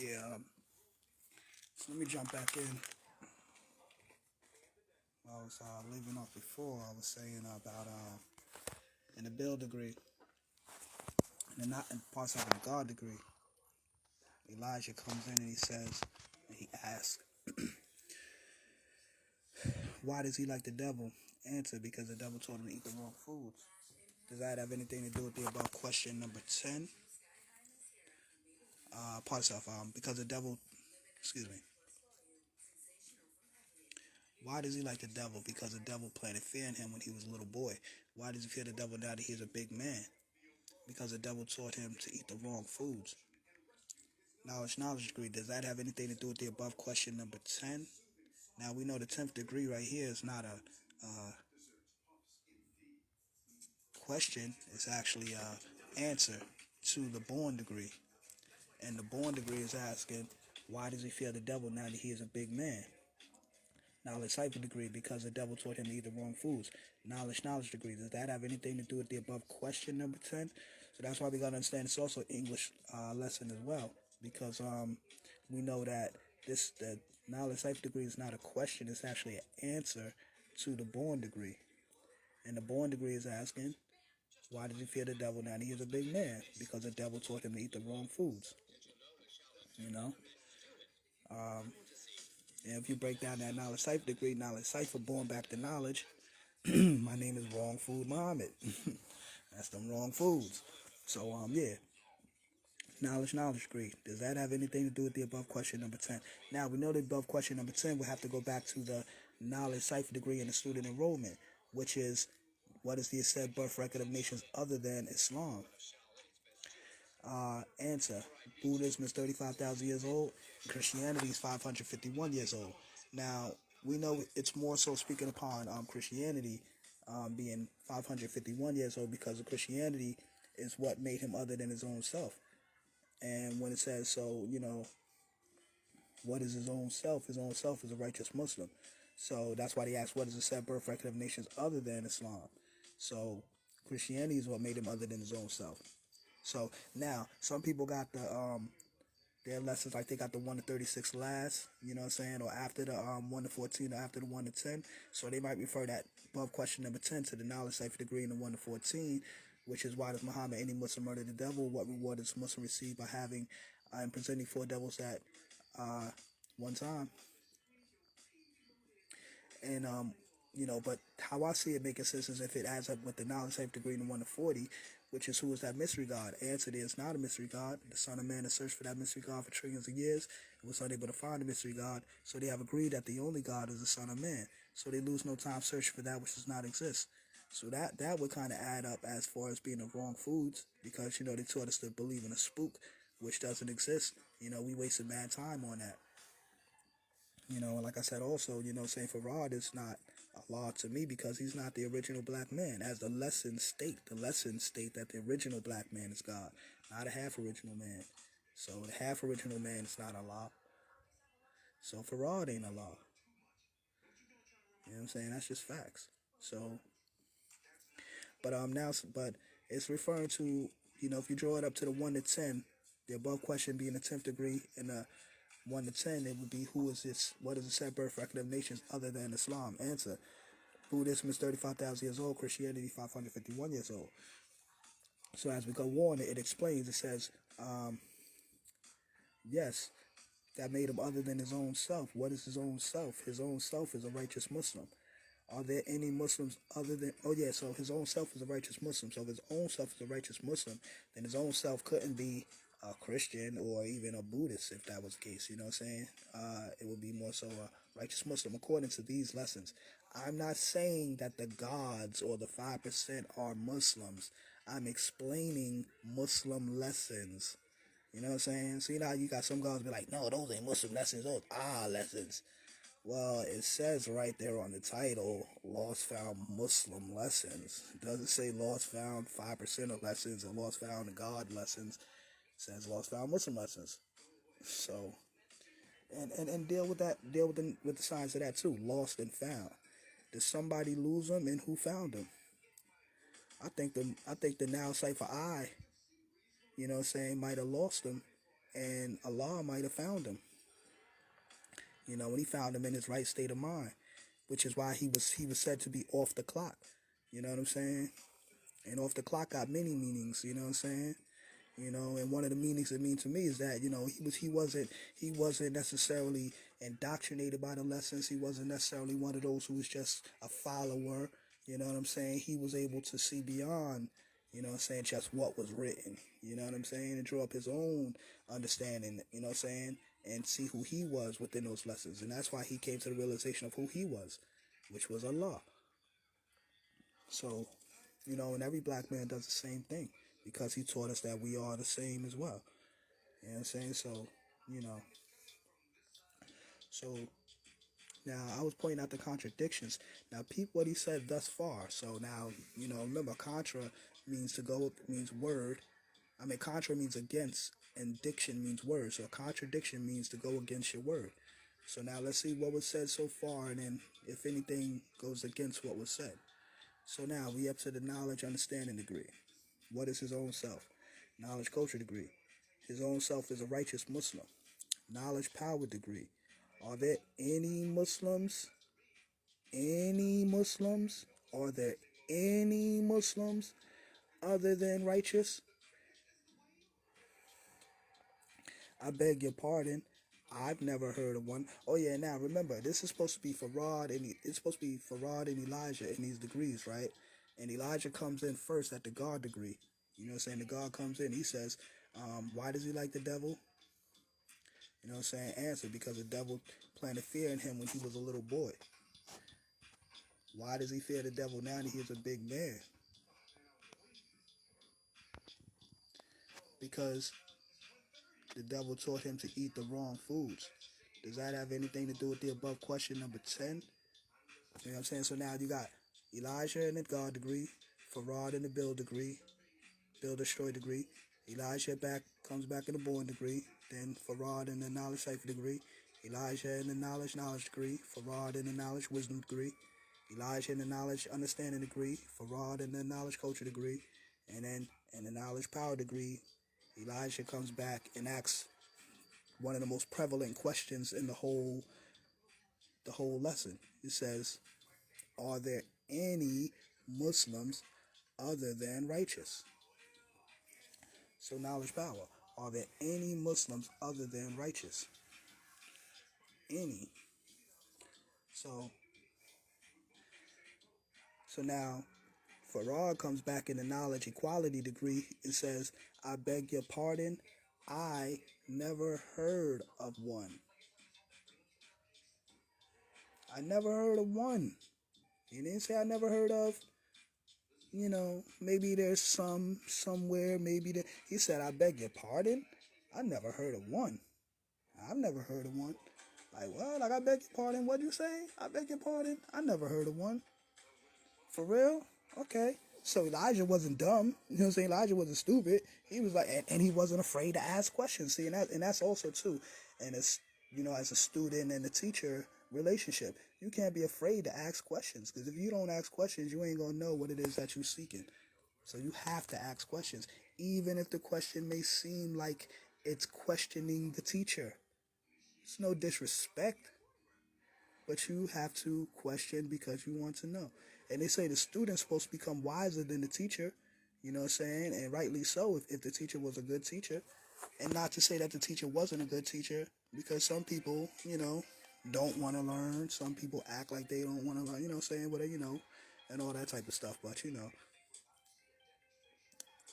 Yeah, so let me jump back in. I was leaving off before. I was saying about in the Bill degree and not in parts of the God degree. Elijah comes in and he says, and he asks, why does he like the devil? Answer, because the devil told him to eat the wrong foods. Does that have anything to do with the above question number 10? Parts of because the devil, excuse me. Why does he like the devil? Because the devil planted fear in him when he was a little boy. Why does he fear the devil now that he's a big man? Because the devil taught him to eat the wrong foods. Knowledge degree, does that have anything to do with the above question number 10? Now we know the 10th degree right here is not a question, it's actually a answer to the born degree. And the born degree is asking, why does he fear the devil now that he is a big man? Knowledge degree, because the devil taught him to eat the wrong foods. Knowledge degree, does that have anything to do with the above question number 10? So that's why we got to understand it's also English lesson as well, because we know that the knowledge degree is not a question, it's actually an answer to the born degree. And the born degree is asking, why did he fear the devil now that he is a big man? Because the devil taught him to eat the wrong foods. You know? And if you break down that knowledge degree, knowledge cipher, born back to knowledge, my name is Wrong Food Muhammad. That's them wrong foods. So yeah. Knowledge degree. Does that have anything to do with the above question number 10? Now we know the above question number 10 we have to go back to the knowledge cipher degree and the student enrollment, which is what is the said birth record of nations other than Islam? Answer. Buddhism is 35,000 years old. Christianity is 551 years old. Now, we know it's more so speaking upon Christianity being 551 years old because of Christianity is what made him other than his own self. And when it says so, what is his own self? His own self is a righteous Muslim. So that's why they asked, what is the said birth record of nations other than Islam? So Christianity is what made him other than his own self. So now some people got their lessons like they got the 1 to 36 last, you know what I'm saying, or after the 1 to 14 or after the 1 to 10. So they might refer that above question number 10 to the knowledge cipher degree in the 1 to 14, which is why does Muhammad any Muslim murder the devil? What reward does Muslim receive by having and presenting 4 devils at one time? And but how I see it making sense is if it adds up with the knowledge type degree in the 1 to 40, which is who is that mystery God? Answer, is not a mystery God. The Son of Man has searched for that mystery God for trillions of years and was unable to find the mystery God. So they have agreed that the only God is the Son of Man. So they lose no time searching for that which does not exist. So that would kind of add up as far as being the wrong foods, because they taught us to believe in a spook which doesn't exist. We wasted mad time on that. Like I said also, saying Farad is not Allah to me because he's not the original black man. As the lessons state that the original black man is God, not a half original man. So the half original man is not Allah. So Farad ain't Allah. You know what I'm saying? That's just facts. So, but it's referring to, if you draw it up to the 1 to 10, the above question being the 10th degree and the 1 to 10, it would be who is this? What is the set birth record of nations other than Islam? Answer. Buddhism is 35,000 years old. Christianity 551 years old. So as we go on, it explains. It says, yes, that made him other than his own self. What is his own self? His own self is a righteous Muslim. Are there any Muslims other than... Oh, yeah, so his own self is a righteous Muslim. So if his own self is a righteous Muslim, then his own self couldn't be a Christian or even a Buddhist if that was the case. You know what I'm saying? It would be more so a righteous Muslim according to these lessons. I'm not saying that the gods or the 5% are Muslims. I'm explaining Muslim lessons. You know what I'm saying? So how you got some guys be like, no, those ain't Muslim lessons, those are lessons. Well, it says right there on the title, Lost Found Muslim Lessons. It doesn't say Lost Found 5% of lessons or Lost Found God lessons. It says Lost Found Muslim Lessons. So, and deal with that, with the signs of that too, lost and found. Did somebody lose them and who found them? I think the now cipher I, might have lost them and Allah might have found him. When he found him in his right state of mind, which is why he was said to be off the clock. You know what I'm saying? And off the clock got many meanings. You know what I'm saying? And one of the meanings it means to me is that he wasn't necessarily indoctrinated by the lessons. He wasn't necessarily one of those who was just a follower. You know what I'm saying? He was able to see beyond, just what was written. You know what I'm saying? And draw up his own understanding. You know what I'm saying? And see who he was within those lessons. And that's why he came to the realization of who he was, which was Allah. So, and every black man does the same thing because he taught us that we are the same as well. You know what I'm saying? So, you know, so now I was pointing out the contradictions. Now, peep what he said thus far. So now, remember, contra means to go, means word. Contra means against, and diction means word. So a contradiction means to go against your word. So now let's see what was said so far, and then if anything goes against what was said. So now we up to the knowledge understanding degree. What is his own self? Knowledge culture degree. His own self is a righteous Muslim. Knowledge power degree. Are there any Muslims? Any Muslims? Are there any Muslims other than righteous? I beg your pardon. I've never heard of one. Oh yeah, now remember, this is supposed to be Farad, and it's supposed to be Farad and Elijah in these degrees, right? And Elijah comes in first at the God degree. You know what I'm saying? The God comes in. He says, why does he like the devil? You know what I'm saying? Answer, because the devil planted fear in him when he was a little boy. Why does he fear the devil now that he's a big man? Because the devil taught him to eat the wrong foods. Does that have anything to do with the above question number 10? You know what I'm saying? So now you got Elijah in the God degree, Farad in the build degree, build destroy degree. Elijah comes back in the born degree, then Farad in the knowledge cipher degree, Elijah in the knowledge degree, Farad in the knowledge wisdom degree, Elijah in the knowledge understanding degree, Farad in the knowledge culture degree, and then in the knowledge power degree, Elijah comes back and asks one of the most prevalent questions in the whole lesson. It says, are there any Muslims other than righteous? So knowledge power. Are there any Muslims other than righteous? Any. So now Farad comes back in the knowledge equality degree and says, I beg your pardon, I never heard of one. I never heard of one. He didn't say I never heard of, maybe there's somewhere, maybe there. He said, I beg your pardon, I never heard of one. I've never heard of one. Like, what? Like, I beg your pardon, what'd you say? I beg your pardon, I never heard of one. For real? Okay. So Elijah wasn't dumb. You know what I'm saying? Elijah wasn't stupid. He was like, and he wasn't afraid to ask questions. See, and that's also too. And it's, as a student and a teacher relationship, you can't be afraid to ask questions. Because if you don't ask questions, you ain't going to know what it is that you're seeking. So you have to ask questions. Even if the question may seem like it's questioning the teacher. It's no disrespect. But you have to question because you want to know. And they say the student's supposed to become wiser than the teacher. You know what I'm saying? And rightly so if the teacher was a good teacher. And not to say that the teacher wasn't a good teacher. Because some people, don't want to learn. Some people act like they don't want to learn. You know what I'm saying? Whatever, and all that type of stuff. But,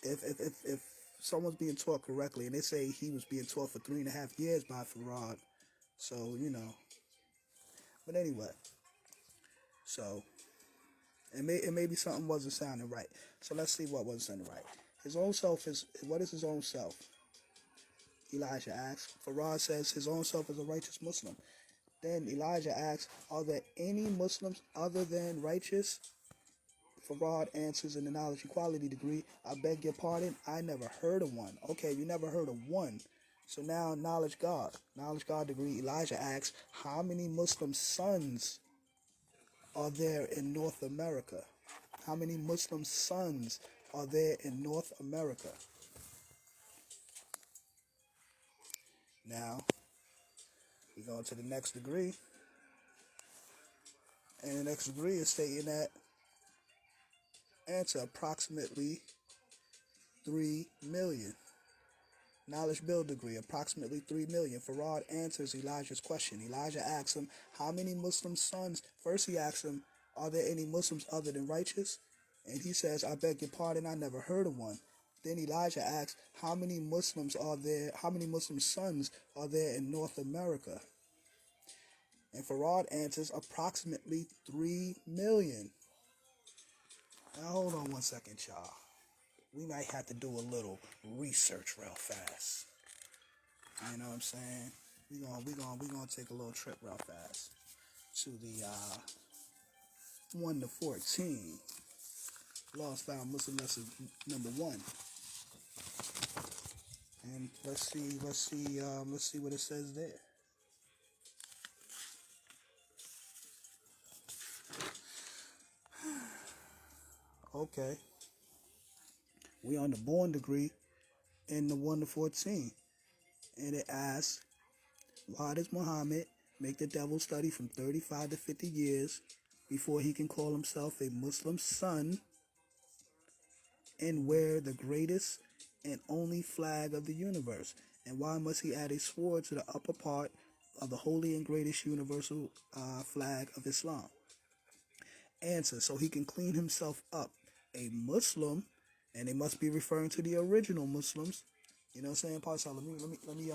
if someone's being taught correctly, and they say he was being taught for 3.5 years by Farad. So, But anyway. So, and maybe something wasn't sounding right. So let's see what wasn't sounding right. His own self what is his own self? Elijah asks. Farad says his own self is a righteous Muslim. Then Elijah asks, are there any Muslims other than righteous? Farad answers in the knowledge equality degree, I beg your pardon, I never heard of one. Okay, you never heard of one. So now knowledge God degree, Elijah asks, how many Muslim sons are there in North America? How many Muslim sons are there in North America? Now, we go to the next degree, and the next degree is stating that answer approximately 3 million. Knowledge build degree, approximately 3 million. Farad answers Elijah's question. Elijah asks him, how many Muslim sons? First he asks him, are there any Muslims other than righteous? And he says, I beg your pardon, I never heard of one. Then Elijah asks, how many Muslims are there? How many Muslim sons are there in North America? And Farad answers, approximately 3 million. Now hold on one second, y'all. We might have to do a little research real fast. You know what I'm saying? We gonna take a little trip real fast to the 1 to 14. Lost Found Muslim lesson number 1. And let's see what it says there. Okay. We on the born degree in the 1 to 14. And it asks, why does Muhammad make the devil study from 35 to 50 years before he can call himself a Muslim son and wear the greatest and only flag of the universe? And why must he add a sword to the upper part of the holy and greatest universal flag of Islam? Answer, so he can clean himself up. A Muslim, and they must be referring to the original Muslims. You know what I'm saying? Pastor, let me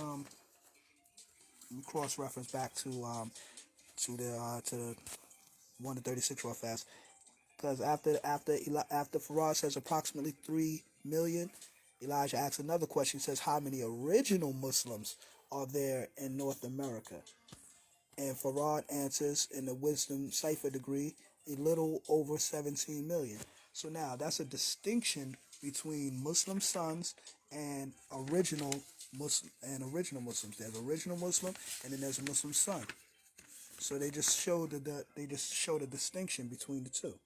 cross reference back to the 1 to 36 real fast. Because after Farad says approximately 3 million, Elijah asks another question. He says, how many original Muslims are there in North America? And Farad answers in the Wisdom Cipher degree, a little over 17 million. So now that's a distinction between Muslim sons and original Muslims. There's original Muslim and then there's a Muslim son. So they just showed the distinction between the two.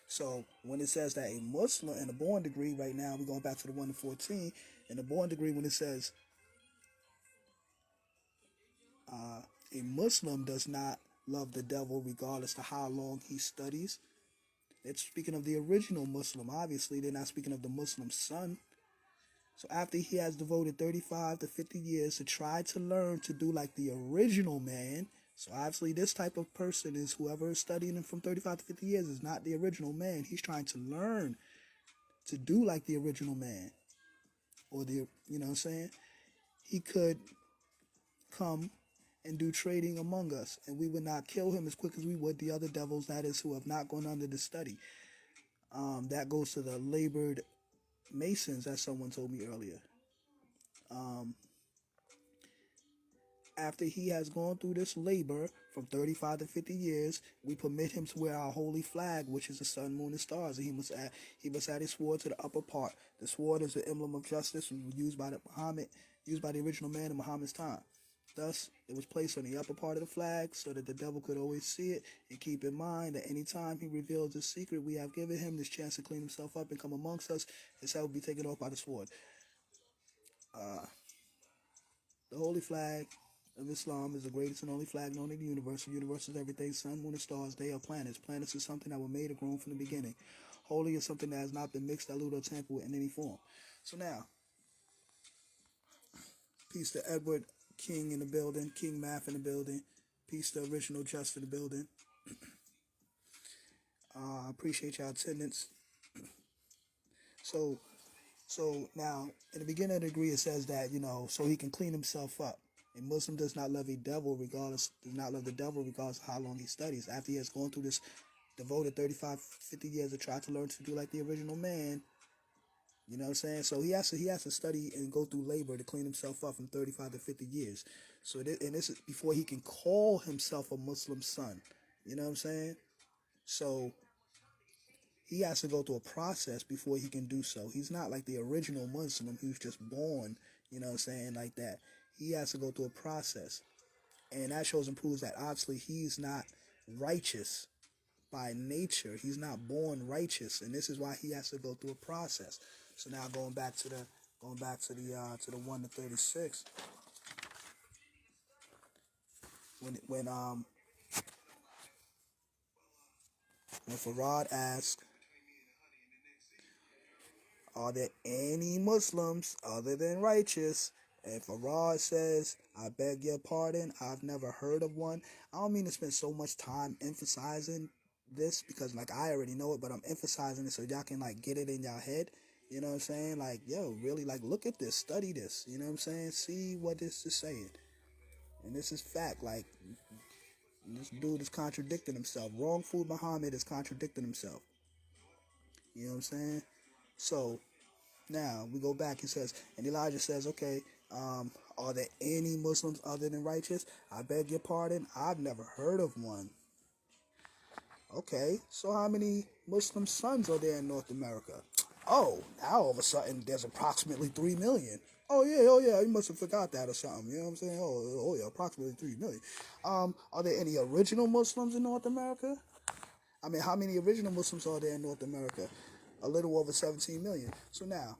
So when it says that a Muslim and a born degree, right now we're going back to the 1 to 14, and the born degree, when it says a Muslim does not love the devil regardless of how long he studies, it's speaking of the original Muslim. Obviously, they're not speaking of the Muslim son. So after he has devoted 35 to 50 years to try to learn to do like the original man, so obviously this type of person is whoever is studying him from 35 to 50 years is not the original man. He's trying to learn to do like the original man. Or you know what I'm saying? He could come and do trading among us, and we would not kill him as quick as we would the other devils, that is, who have not gone under the study. That goes to the labored Masons, as someone told me earlier. After he has gone through this labor from 35 to 50 years, we permit him to wear our holy flag, which is the sun, moon, and stars, and he must add his sword to the upper part. The sword is the emblem of justice, used by the original man in Muhammad's time. Thus, it was placed on the upper part of the flag so that the devil could always see it, and keep in mind that any time he reveals the secret we have given him, this chance to clean himself up and come amongst us, his head will be taken off by the sword. The holy flag of Islam is the greatest and only flag known in the universe. The universe is everything: sun, moon, and stars. They are planets. Planets is something that were made or grown from the beginning. Holy is something that has not been mixed, diluted, or tampered with in any form. So now, peace to Edward King in the building, King Math in the building, peace to Original Just in the building. I appreciate your attendance. So now, in the beginning of the degree, it says that, so he can clean himself up. A Muslim does not love the devil regardless of how long he studies. After he has gone through this devoted 35, 50 years to try to learn to do like the original man, you know what I'm saying? So he has to study and go through labor to clean himself up from 35 to 50 years. So this is before he can call himself a Muslim son. You know what I'm saying? So he has to go through a process before he can do so. He's not like the original Muslim who's just born, you know what I'm saying, like that. He has to go through a process. And that shows and proves that obviously he's not righteous by nature. He's not born righteous. And this is why he has to go through a process. So now going back to the 1 to 36. when when Farad asked, "Are there any Muslims other than righteous?" And Farad says, "I beg your pardon, I've never heard of one." I don't mean to spend so much time emphasizing this because like I already know it, but I'm emphasizing it so y'all can like get it in y'all head. You know what I'm saying? Like, yo, really like look at this, study this, you know what I'm saying? See what this is saying. And this is fact. Like this dude is contradicting himself. Wrong Food Muhammad is contradicting himself. You know what I'm saying? So now we go back. He says, and Elijah says, okay, are there any Muslims other than righteous? I beg your pardon, I've never heard of one. Okay, so how many Muslim sons are there in North America? Oh, now all of a sudden there's approximately 3 million. Oh yeah, you must have forgot that or something. You know what I'm saying? Oh yeah, approximately 3 million. Are there any original Muslims in North America? I mean, how many original Muslims are there in North America? A little over 17 million. So now,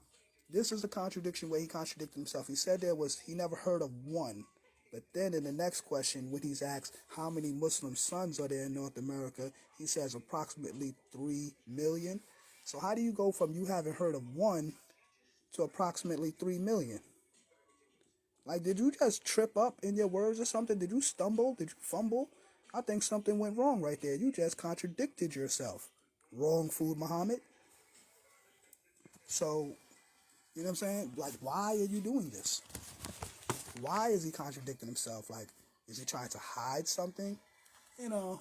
this is a contradiction where he contradicted himself. He said he never heard of one. But then in the next question, when he's asked how many Muslim sons are there in North America, he says approximately 3 million. So how do you go from you haven't heard of one to approximately 3 million? Like, did you just trip up in your words or something? Did you stumble? Did you fumble? I think something went wrong right there. You just contradicted yourself. Wrong Food Muhammad. So, you know what I'm saying? Like, why are you doing this? Why is he contradicting himself? Like, is he trying to hide something? You know,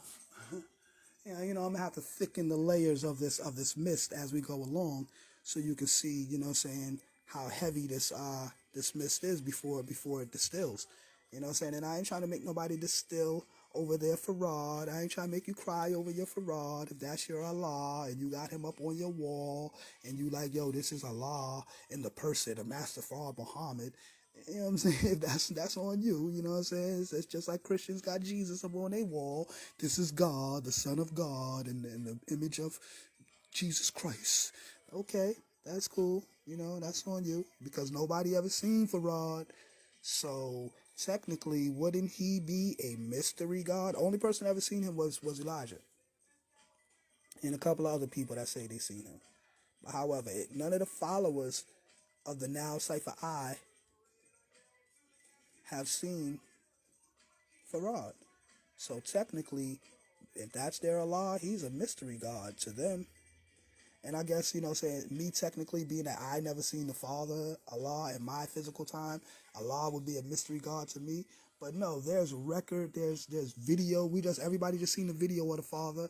I'm gonna have to thicken the layers of this mist as we go along, so you can see, you know, what I'm saying, how heavy this mist is before it distills. You know what I'm saying? And I ain't trying to make nobody distill over there Farad. I ain't trying to make you cry over your Farad. If that's your Allah and you got him up on your wall and you like, yo, this is Allah in the person of Master Farad Muhammad. You know what I'm saying? That's on you. You know what I'm saying? It's just like Christians got Jesus up on their wall. This is God, the Son of God, and the image of Jesus Christ. Okay, that's cool. You know, that's on you because nobody ever seen Farad. So technically, wouldn't he be a mystery God? Only person ever seen him was Elijah and a couple of other people that say they seen him. But however, none of the followers of the now Cypher I have seen Farad. So technically, if that's their Allah, he's a mystery God to them. And I guess, you know, saying me technically being that I never seen the Father, Allah, in my physical time, Allah would be a mystery God to me. But no, there's record, there's video. Everybody just seen the video of the Father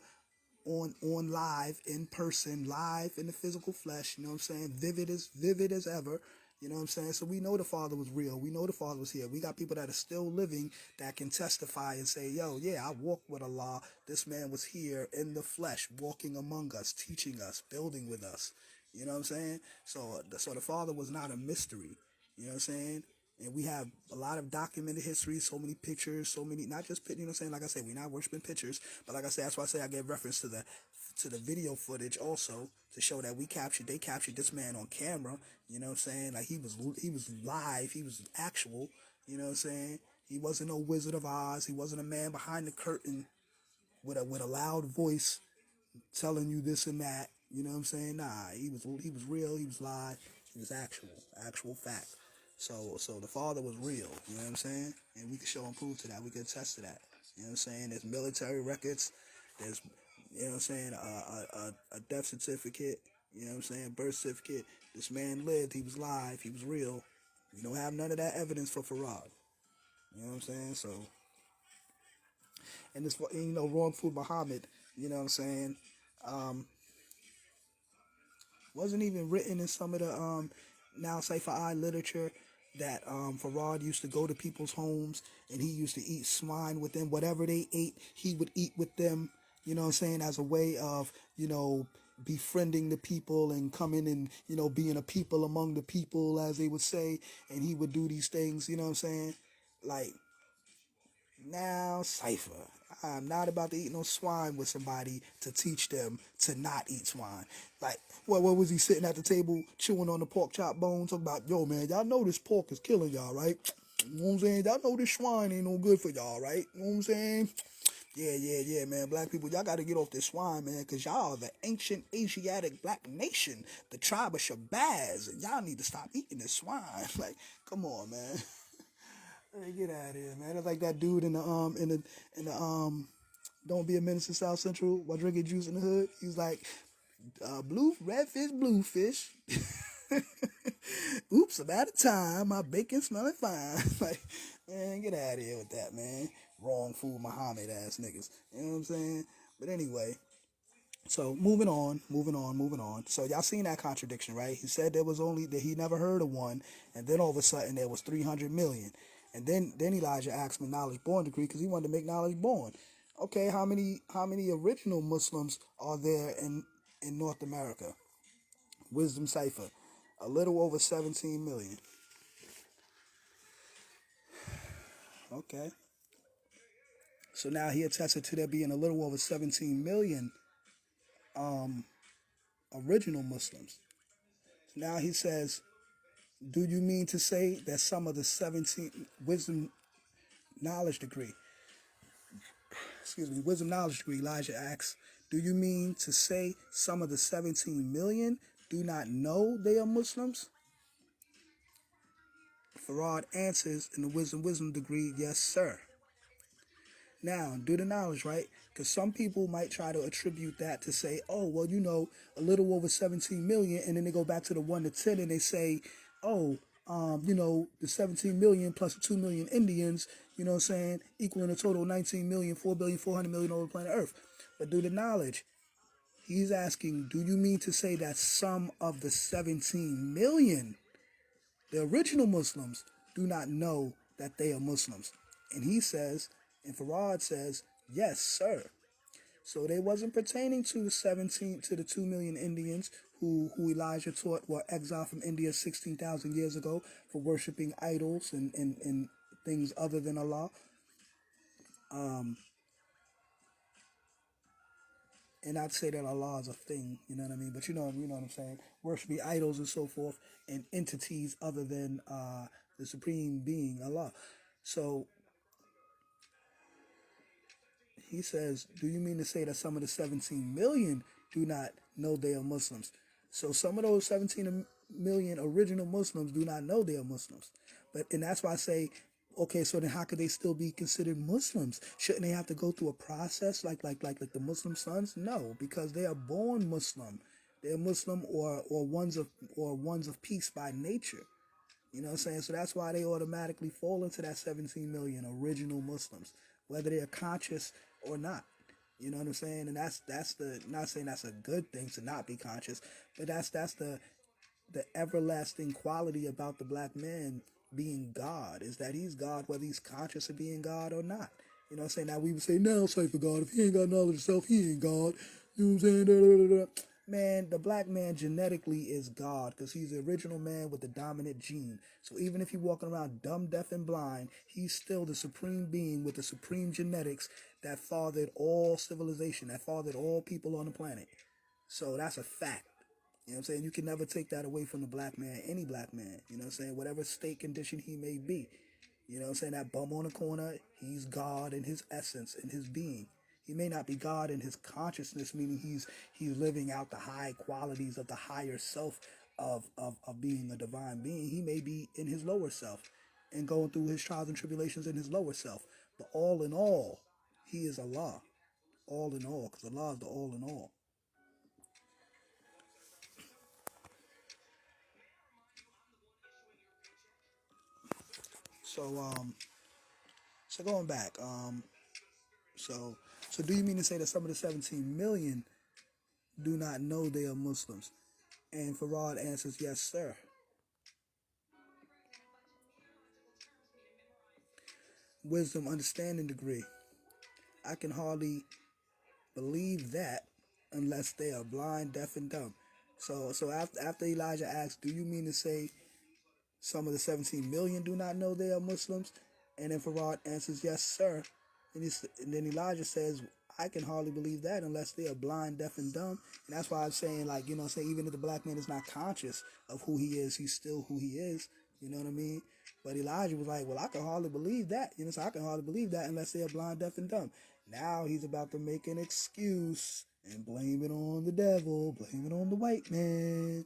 on live, in person, live in the physical flesh, you know what I'm saying? Vivid as ever. You know what I'm saying? So we know the Father was real. We know the Father was here. We got people that are still living that can testify and say, yo, yeah, I walked with Allah. This man was here in the flesh, walking among us, teaching us, building with us. You know what I'm saying? So the Father was not a mystery. You know what I'm saying? And we have a lot of documented history, so many pictures, so many, not just, you know what I'm saying? Like I said, we're not worshiping pictures, but like I said, that's why I say I gave reference to the video footage also to show that they captured this man on camera. You know what I'm saying? Like he was live, he was actual. You know what I'm saying? He wasn't no Wizard of Oz. He wasn't a man behind the curtain with a loud voice telling you this and that. You know what I'm saying? Nah, he was real. He was live. He was actual fact. So the Father was real. You know what I'm saying? And we can show and prove to that. We can attest to that. You know what I'm saying? There's military records. There's, you know what I'm saying, a death certificate. You know what I'm saying? Birth certificate. This man lived. He was live. He was real. We don't have none of that evidence for Farad. You know what I'm saying? So, and this, you know, Wrong Food Muhammad, you know what I'm saying, wasn't even written in some of the now Cypher I literature that Farad used to go to people's homes and he used to eat swine with them. Whatever they ate, he would eat with them, you know what I'm saying, as a way of, you know, befriending the people and coming and, you know, being a people among the people, as they would say. And he would do these things, you know what I'm saying? Like, now, Cypher, I'm not about to eat no swine with somebody to teach them to not eat swine. Like, what was he sitting at the table chewing on the pork chop bones? Talking about, yo, man, y'all know this pork is killing y'all, right? You know what I'm saying? Y'all know this swine ain't no good for y'all, right? You know what I'm saying? Yeah, man. Black people, y'all got to get off this swine, man, because y'all are the ancient Asiatic black nation, the tribe of Shabazz, and y'all need to stop eating this swine. Like, come on, man. Hey, get out of here, man. It's like that dude in the Don't Be a Menace to South Central while drinking juice in the hood. He's like, red fish, blue fish. Oops, I'm out of time. My bacon smelling fine. Like, man, get out of here with that, man. Wrong food, Muhammad ass niggas. You know what I'm saying? But anyway, so moving on. So y'all seen that contradiction, right? He said there was only that he never heard of one, and then all of a sudden there was 300 million. And then Elijah asked him knowledge born degree because he wanted to make knowledge born. Okay, how many original Muslims are there in North America? Wisdom Cipher, a little over 17 million. Okay. So now he attested to there being a little over 17 million original Muslims. Now he says, do you mean to say that some of the 17 wisdom knowledge degree, Elijah asks, do you mean to say some of the 17 million do not know they are Muslims? Farad answers in the wisdom degree, yes, sir. Now, do the knowledge, right? Because some people might try to attribute that to say, oh, well, a little over 17 million, and then they go back to the 1 to 10 and they say, oh, the 17 million plus the 2 million Indians, you know what I'm saying, equaling a total of 19 million, 4 billion, 400 million over planet Earth. But do the knowledge, he's asking, do you mean to say that some of the 17 million, the original Muslims, do not know that they are Muslims? And he says, and Farad says, yes, sir. So they wasn't pertaining to the 2 million Indians who Elijah taught were exiled from India 16,000 years ago for worshiping idols and things other than Allah. And I'd say that Allah is a thing, you know what I mean? But you know what I'm saying? Worshiping idols and so forth and entities other than the supreme being, Allah. So he says, do you mean to say that some of the 17 million do not know they are Muslims? So some of those 17 million original Muslims do not know they are Muslims. And that's why I say, okay, so then how could they still be considered Muslims? Shouldn't they have to go through a process like the Muslim sons? No, because they are born Muslim. They're Muslim or ones of peace by nature. You know what I'm saying? So that's why they automatically fall into that 17 million original Muslims, whether they're conscious or not. You know what I'm saying? And that's the, not saying that's a good thing to not be conscious, but that's the everlasting quality about the black man being God, is that he's God whether he's conscious of being God or not. You know what I'm saying? Now we would say, now say for God, if he ain't got knowledge of self, he ain't God. You know what I'm saying? Da, da, da, da. Man, the black man genetically is God because he's the original man with the dominant gene. So even if he's walking around dumb, deaf, and blind, he's still the supreme being with the supreme genetics that fathered all civilization, that fathered all people on the planet. So that's a fact. You know what I'm saying? You can never take that away from the black man, any black man. You know what I'm saying? Whatever state condition he may be. You know what I'm saying? That bum on the corner, he's God in his essence, in his being. He may not be God in his consciousness, meaning he's living out the high qualities of the higher self of being a divine being. He may be in his lower self and going through his trials and tribulations in his lower self. But all in all, he is Allah. All in all, because Allah is the all in all. So so going back, so so do you mean to say that some of the 17 million do not know they are Muslims? And Farad answers, yes, sir. Wisdom understanding degree. I can hardly believe that unless they are blind, deaf, and dumb. So after Elijah asks, do you mean to say some of the 17 million do not know they are Muslims? And then Farad answers, yes, sir. And then Elijah says, I can hardly believe that unless they are blind, deaf, and dumb. And that's why I'm saying, like, say even if the black man is not conscious of who he is, he's still who he is. You know what I mean? But Elijah was like, well, I can hardly believe that. So I can hardly believe that unless they're blind, deaf, and dumb. Now he's about to make an excuse and blame it on the devil, blame it on the white man.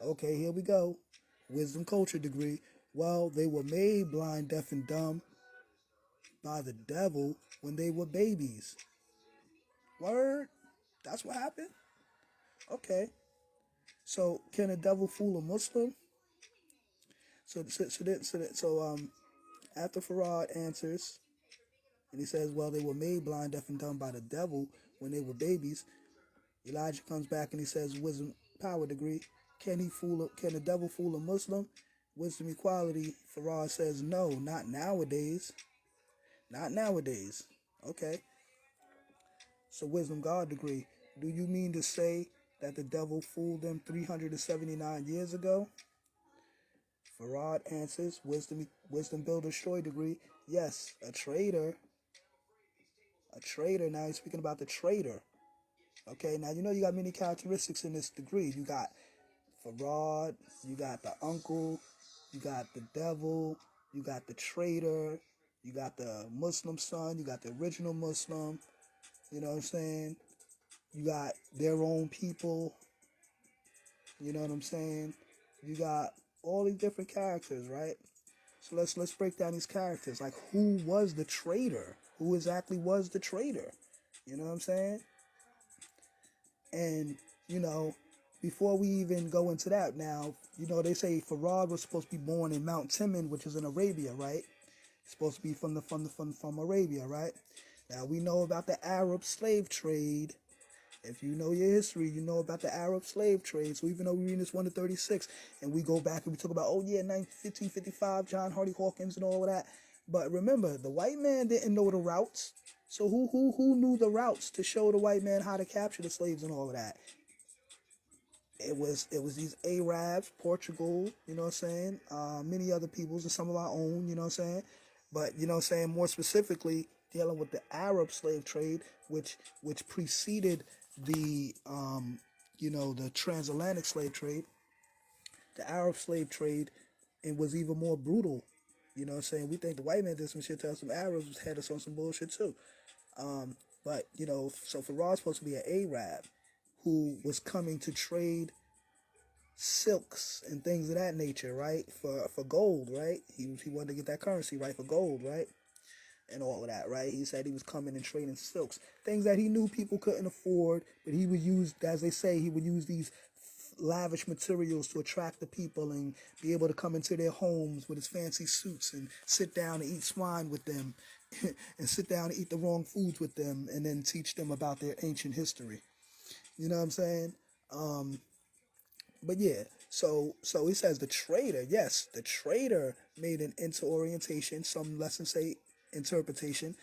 Okay, here we go. Wisdom culture degree. Well, they were made blind, deaf, and dumb by the devil when they were babies. Word? That's what happened? Okay. So can a devil fool a Muslim? So after Farad answers, and he says, well, they were made blind, deaf, and dumb by the devil when they were babies. Elijah comes back and he says, wisdom power degree. Can the devil fool a Muslim? Wisdom equality. Farad says, no, not nowadays. Not nowadays. Okay. So wisdom God degree. Do you mean to say that the devil fooled them 379 years ago? Farad answers, wisdom builder Shoy degree. Yes, a traitor. A traitor. Now he's speaking about the traitor. Okay, now you got many characteristics in this degree. You got Farad, you got the uncle, you got the devil, you got the traitor, you got the Muslim son, you got the original Muslim, you know what I'm saying? You got their own people, you know what I'm saying? You got all these different characters, right? So let's break down these characters. Like, who was the traitor? Who exactly was the traitor? You know what I'm saying? And, before we even go into that now, they say Farad was supposed to be born in Mount Timon, which is in Arabia, right? It's supposed to be from Arabia, right? Now we know about the Arab slave trade. If you know your history, you know about the Arab slave trade. So even though we read this 1 to 36, and we go back and we talk about, 1555, John Hardy Hawkins and all of that. But remember, the white man didn't know the routes. So who knew the routes to show the white man how to capture the slaves and all of that? It was these Arabs, Portugal, you know what I'm saying? Many other peoples and some of our own, you know what I'm saying? But, you know what I'm saying, more specifically, dealing with the Arab slave trade, which preceded the, the transatlantic slave trade. The Arab slave trade, and was even more brutal. You know what I'm saying? We think the white man did some shit to us, some Arabs had us on some bullshit too. But, so Farad's supposed to be an Arab who was coming to trade silks and things of that nature, right? For gold, right? He wanted to get that currency, right? For gold, right? And all of that, right? He said he was coming and trading silks, things that he knew people couldn't afford, but he would use, as they say, he would use these lavish materials to attract the people and be able to come into their homes with his fancy suits and sit down and eat swine with them and sit down and eat the wrong foods with them and then teach them about their ancient history. You know what I'm saying? But yeah, so he says the traitor, yes, the traitor made an interorientation, some lessons say interpretation,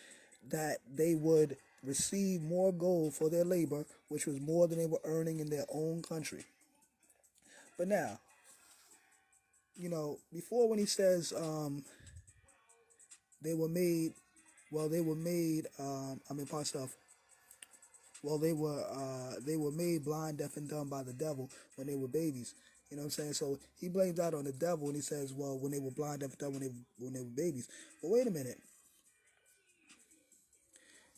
that they would receive more gold for their labor, which was more than they were earning in their own country. But now, before when he says they were made, part stuff. Well, they were made blind, deaf, and dumb by the devil when they were babies. You know what I'm saying? So he blames that on the devil, and he says, well, when they were blind, deaf, and dumb when they were babies. But wait a minute.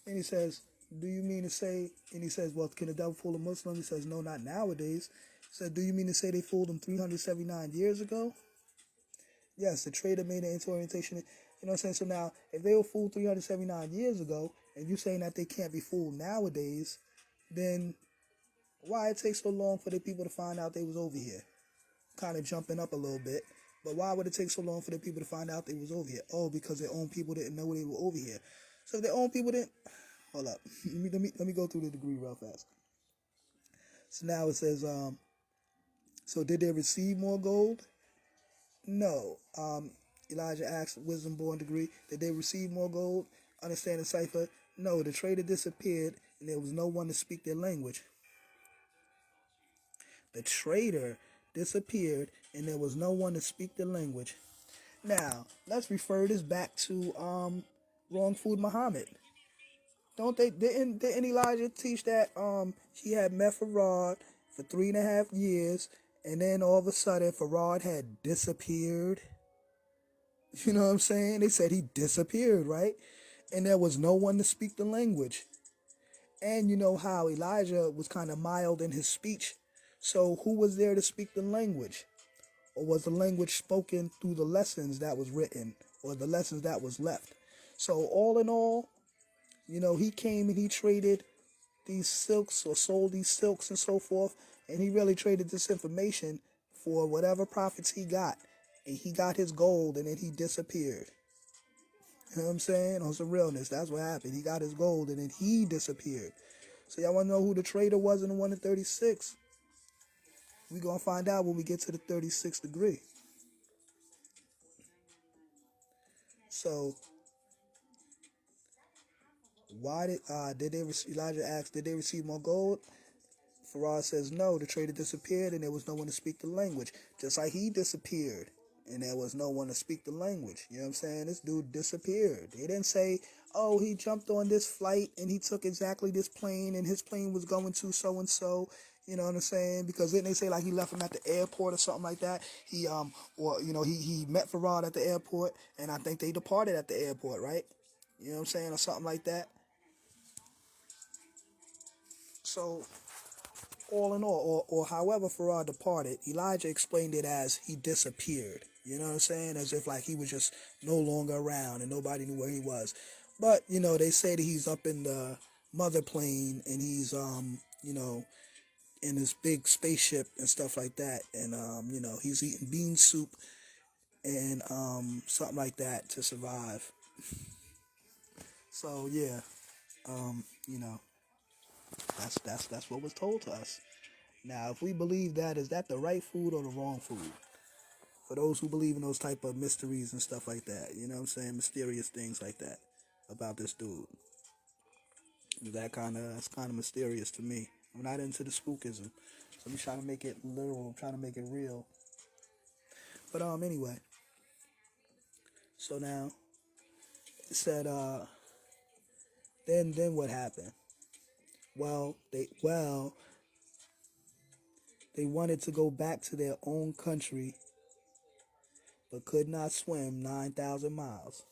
And he says, do you mean to say? And he says, well, can the devil fool a Muslim? He says, no, not nowadays. He said, do you mean to say they fooled him 379 years ago? Yes, the trader made an orientation. You know what I'm saying? So now, if they were fooled 379 years ago, and you're saying that they can't be fooled nowadays, then why it takes so long for the people to find out they was over here? Kind of jumping up a little bit. But why would it take so long for the people to find out they was over here? Oh, because their own people didn't know they were over here. So if their own people didn't... Hold up. Let me go through the degree real fast. So now it says, so did they receive more gold? No. Elijah asked, wisdom born degree, did they receive more gold? Understand the cipher? No, the trader disappeared and there was no one to speak their language. The trader disappeared and there was no one to speak the language. Now, let's refer this back to Wrong Food Muhammad. Didn't Elijah teach that he had met Farad for 3.5 years, and then all of a sudden Farad had disappeared? You know what I'm saying? They said he disappeared, right? And there was no one to speak the language. And you know how Elijah was kind of mild in his speech. So who was there to speak the language? Or was the language spoken through the lessons that was written or the lessons that was left? So all in all, he came and he traded these silks or sold these silks and so forth, and he really traded this information for whatever profits he got. And he got his gold and then he disappeared. You know what I'm saying? On some realness, that's what happened. He got his gold and then he disappeared. So y'all want to know who the trader was in the 1 to 36? We're going to find out when we get to the 36th degree. So why did they Elijah asked, did they receive more gold? Farad says no, the trader disappeared and there was no one to speak the language. Just like he disappeared and there was no one to speak the language. You know what I'm saying? This dude disappeared. They didn't say, oh, he jumped on this flight and he took exactly this plane and his plane was going to so and so. You know what I'm saying? Because then they say like he left him at the airport or something like that. He met Farad at the airport and I think they departed at the airport, right? You know what I'm saying? Or something like that. So all in all, or however Farad departed, Elijah explained it as he disappeared. You know what I'm saying? As if like he was just no longer around and nobody knew where he was. But, they say that he's up in the mother plane and he's, in this big spaceship and stuff like that. And, he's eating bean soup and something like that to survive. So, yeah, um, you know, that's what was told to us. Now, if we believe that, is that the right food or the wrong food? For those who believe in those type of mysteries and stuff like that, you know what I'm saying? Mysterious things like that about this dude. That's kind of mysterious to me. I'm not into the spookism. So I'm trying to make it literal, I'm trying to make it real. But anyway. So now it said then what happened? They wanted to go back to their own country but could not swim 9,000 miles.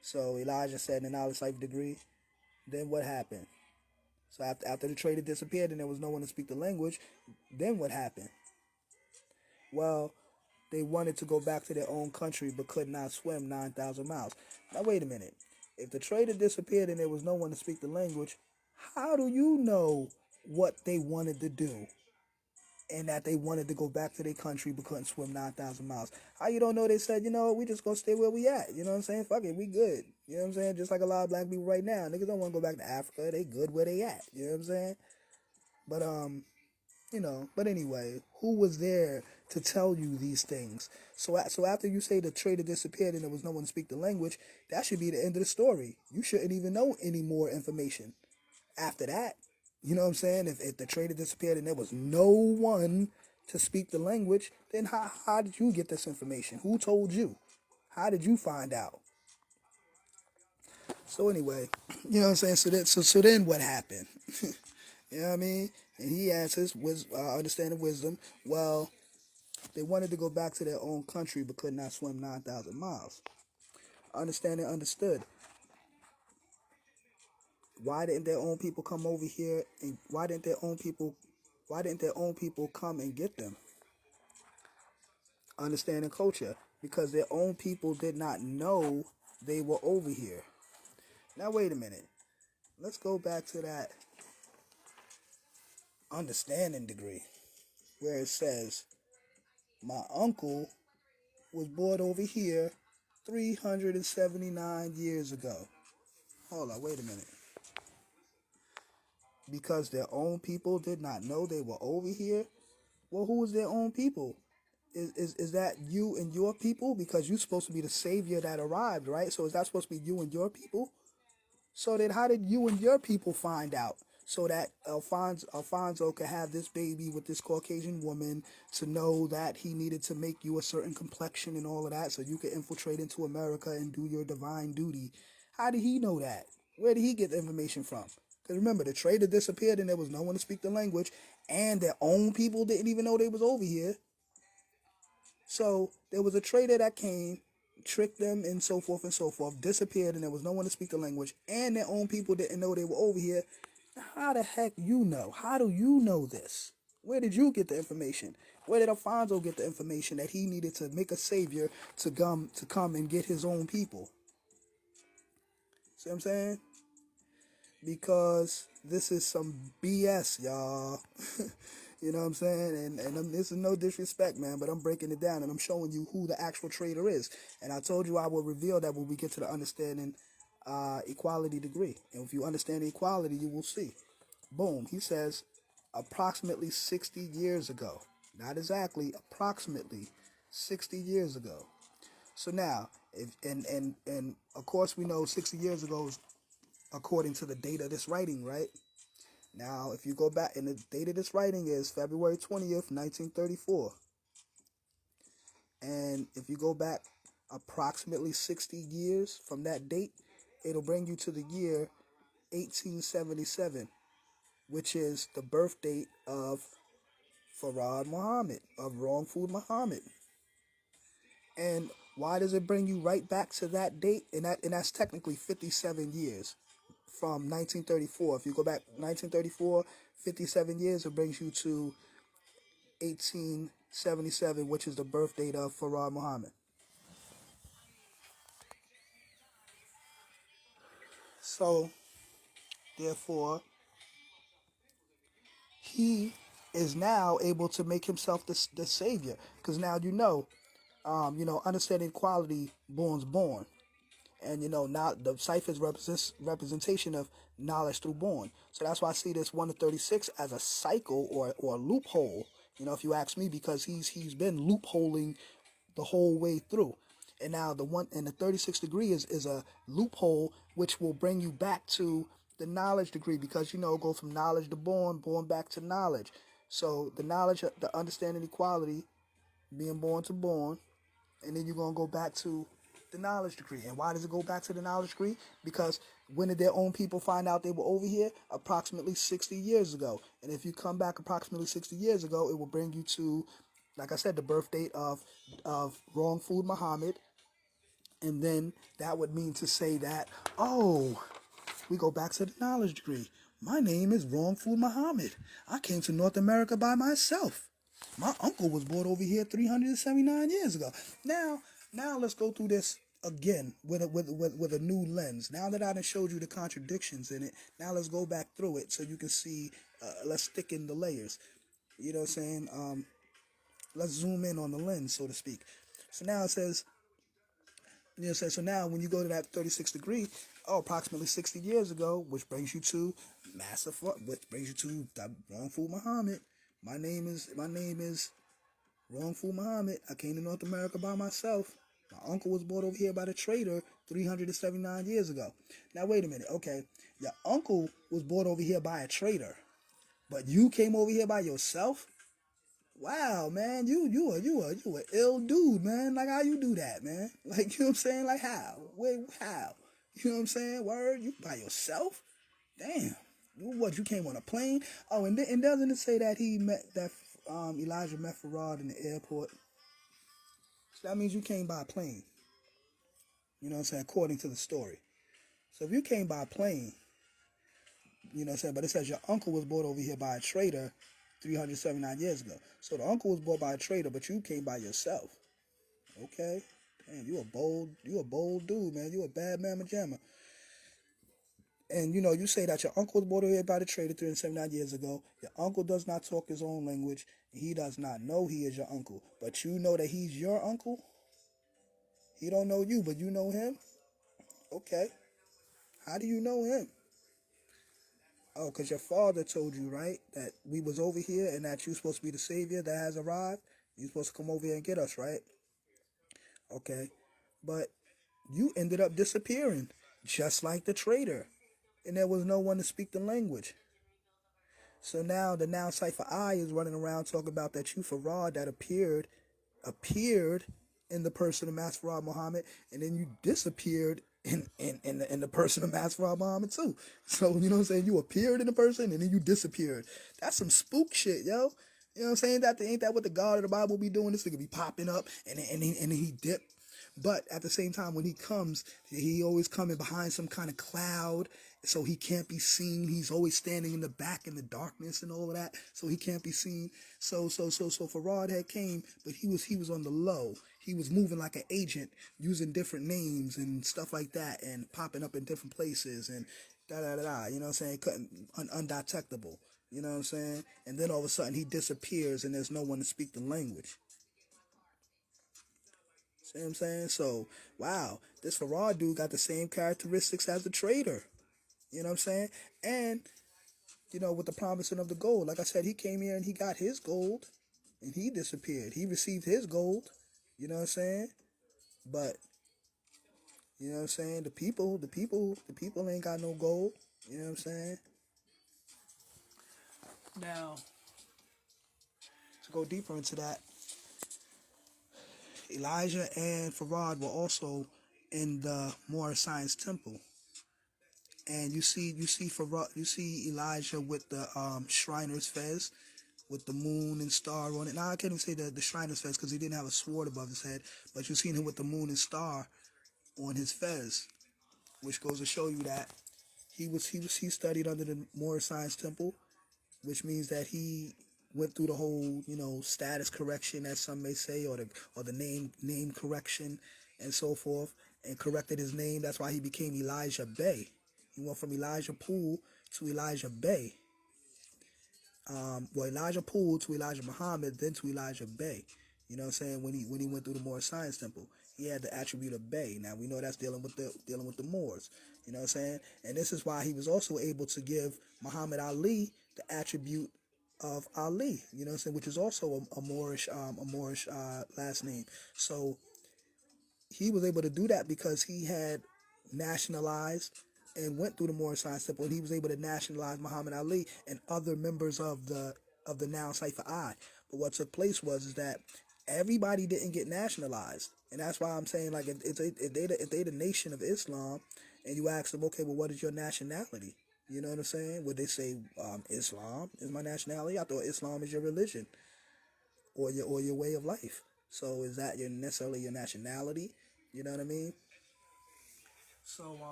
So Elijah said in the knowledge life degree, then what happened? So after the trader disappeared and there was no one to speak the language, then what happened? Well, they wanted to go back to their own country but could not swim 9,000 miles. Now, wait a minute. If the trader disappeared and there was no one to speak the language, how do you know what they wanted to do and that they wanted to go back to their country but couldn't swim 9,000 miles? How you don't know they said, we just gonna stay where we at? You know what I'm saying? Fuck it, we good. You know what I'm saying? Just like a lot of black people right now. Niggas don't want to go back to Africa. They good where they at. You know what I'm saying? But, but anyway, who was there to tell you these things? So after you say the trader disappeared and there was no one to speak the language, that should be the end of the story. You shouldn't even know any more information after that. You know what I'm saying? If the trader disappeared and there was no one to speak the language, then how did you get this information? Who told you? How did you find out? So anyway, you know what I'm saying? So then what happened? You know what I mean? And he answers with understanding wisdom. Well, they wanted to go back to their own country but could not swim 9,000 miles. Understanding understood. Why didn't their own people come over here and why didn't their own people come and get them? Understanding culture. Because their own people did not know they were over here. Now wait a minute. Let's go back to that understanding degree where it says my uncle was brought over here 379 years ago. Hold on, wait a minute. Because their own people did not know they were over here? Well, who is their own people? Is that you and your people? Because you're supposed to be the savior that arrived, right? So is that supposed to be you and your people? So then how did you and your people find out? So that Alfonso could have this baby with this Caucasian woman to know that he needed to make you a certain complexion and all of that so you could infiltrate into America and do your divine duty. How did he know that? Where did he get the information from? Because remember, the trader disappeared and there was no one to speak the language and their own people didn't even know they was over here. So there was a trader that came, tricked them, and so forth, disappeared, and there was no one to speak the language, and their own people didn't know they were over here. How the heck you know? How do you know this? Where did you get the information? Where did Alfonso get the information that he needed to make a savior to come and get his own people? See what I'm saying? Because this is some BS, y'all. You know what I'm saying? And this is no disrespect, man, but I'm breaking it down and I'm showing you who the actual trader is. And I told you I will reveal that when we get to the understanding equality degree. And if you understand equality, you will see. Boom. He says approximately 60 years ago. Not exactly, approximately 60 years ago. So now, and of course we know 60 years ago is according to the date of this writing, right? Now, if you go back, and the date of this writing is February 20th, 1934. And if you go back approximately 60 years from that date, it'll bring you to the year 1877, which is the birth date of Farad Muhammad, of Wrong Food Muhammad. And why does it bring you right back to that date? And that's technically 57 years from 1934. If you go back 1934, 57 years, it brings you to 1877, which is the birth date of Farad Muhammad. So, therefore, he is now able to make himself the savior. Because now understanding equality, born. And now the cipher's representation of knowledge through born. So that's why I see this 1 to 36 as a cycle or a loophole. If you ask me, because he's been loopholing the whole way through. And now the 36 degree is a loophole which will bring you back to the knowledge degree, because go from knowledge to born back to knowledge. So the knowledge, the understanding equality, being born to born, and then you're gonna go back to the knowledge degree. And why does it go back to the knowledge degree? Because when did their own people find out they were over here? Approximately 60 years ago. And if you come back approximately 60 years ago, it will bring you to, like I said, the birth date of Wrong Food Muhammad. And then that would mean to say that, oh, we go back to the knowledge degree. My name is Wrong Food Muhammad. I came to North America by myself. My uncle was born over here 379 years ago. Now let's go through this again with a new lens. Now that I done showed you the contradictions in it, now let's go back through it so you can see. Let's stick in the layers. You know what I'm saying? Let's zoom in on the lens, so to speak. So now it says, so now when you go to that 36 degree, approximately 60 years ago, which brings you to which brings you to Wrong Food Muhammad. My name is Wrong Food Muhammad. I came to North America by myself. My uncle was brought over here by the trader 379 years ago. Now wait a minute, okay. Your uncle was brought over here by a trader, but you came over here by yourself? Wow, man, you a ill dude, man. Like, how you do that, man? Like, you know what I'm saying? Like, how? Wait, how? You know what I'm saying? Word, you by yourself? Damn. You came on a plane? Oh, and doesn't it say that Elijah met Farad in the airport? So that means you came by a plane. You know what I'm saying? According to the story. So if you came by a plane, you know what I'm saying? But it says your uncle was brought over here by a trader 379 years ago. So the uncle was bought by a trader, but you came by yourself. Okay? Man, you a bold dude, man. You a bad mamma jamma. And you say that your uncle was bought over here by the trader 379 years ago. Your uncle does not talk his own language. He does not know he is your uncle. But you know that he's your uncle? He don't know you, but you know him? Okay. How do you know him? Oh, because your father told you, right, that we was over here and that you supposed to be the savior that has arrived. You supposed to come over here and get us, right? Okay. But you ended up disappearing, just like the trader. And there was no one to speak the language. So now the now Cypher I is running around talking about that you Farad that appeared in the person of Master Farad Muhammad, and then you disappeared in the person of Master Farad Muhammad too. So you know what I'm saying? You appeared in the person and then you disappeared. That's some spook shit, yo. You know what I'm saying? Ain't that what the God of the Bible be doing? This nigga be popping up and he dip. But at the same time, when he comes, he always coming behind some kind of cloud, so he can't be seen. He's always standing in the back in the darkness and all of that, so he can't be seen. So Farad had came, but he was on the low. He was moving like an agent, using different names and stuff like that, and popping up in different places and da da da da. You know what I'm saying? Undetectable. You know what I'm saying? And then all of a sudden he disappears, and there's no one to speak the language. See what I'm saying? So, wow, this Farad dude got the same characteristics as the trader. You know what I'm saying? And, with the promising of the gold, like I said, he came here and he got his gold and he disappeared. He received his gold. You know what I'm saying? But, you know what I'm saying? The people ain't got no gold. You know what I'm saying? Now, to go deeper into that, Elijah and Farad were also in the Moorish Science Temple. And you see Elijah with the Shriner's Fez, with the moon and star on it. Now I can't even say the Shriner's Fez because he didn't have a sword above his head, but you seen him with the moon and star on his fez, which goes to show you that he studied under the Moorish Science Temple, which means that he went through the whole status correction, as some may say, or the name correction and so forth, and corrected his name. That's why he became Elijah Bey. He went from Elijah Poole to Elijah Bey. Elijah Poole to Elijah Muhammad, then to Elijah Bey. You know what I'm saying? When he went through the Moorish Science Temple, he had the attribute of Bey. Now we know that's dealing with the Moors. You know what I'm saying? And this is why he was also able to give Muhammad Ali the attribute of Ali. You know what I'm saying? Which is also a Moorish last name. So he was able to do that because he had nationalized and went through the Moorish Science Temple, and he was able to nationalize Muhammad Ali and other members of the now Cypher I. But what took place was is that everybody didn't get nationalized, and that's why I'm saying, like, if they the nation of Islam, and you ask them, okay, well, what is your nationality? You know what I'm saying? Would they say Islam is my nationality? I thought Islam is your religion or your way of life. So is that necessarily your nationality? You know what I mean? So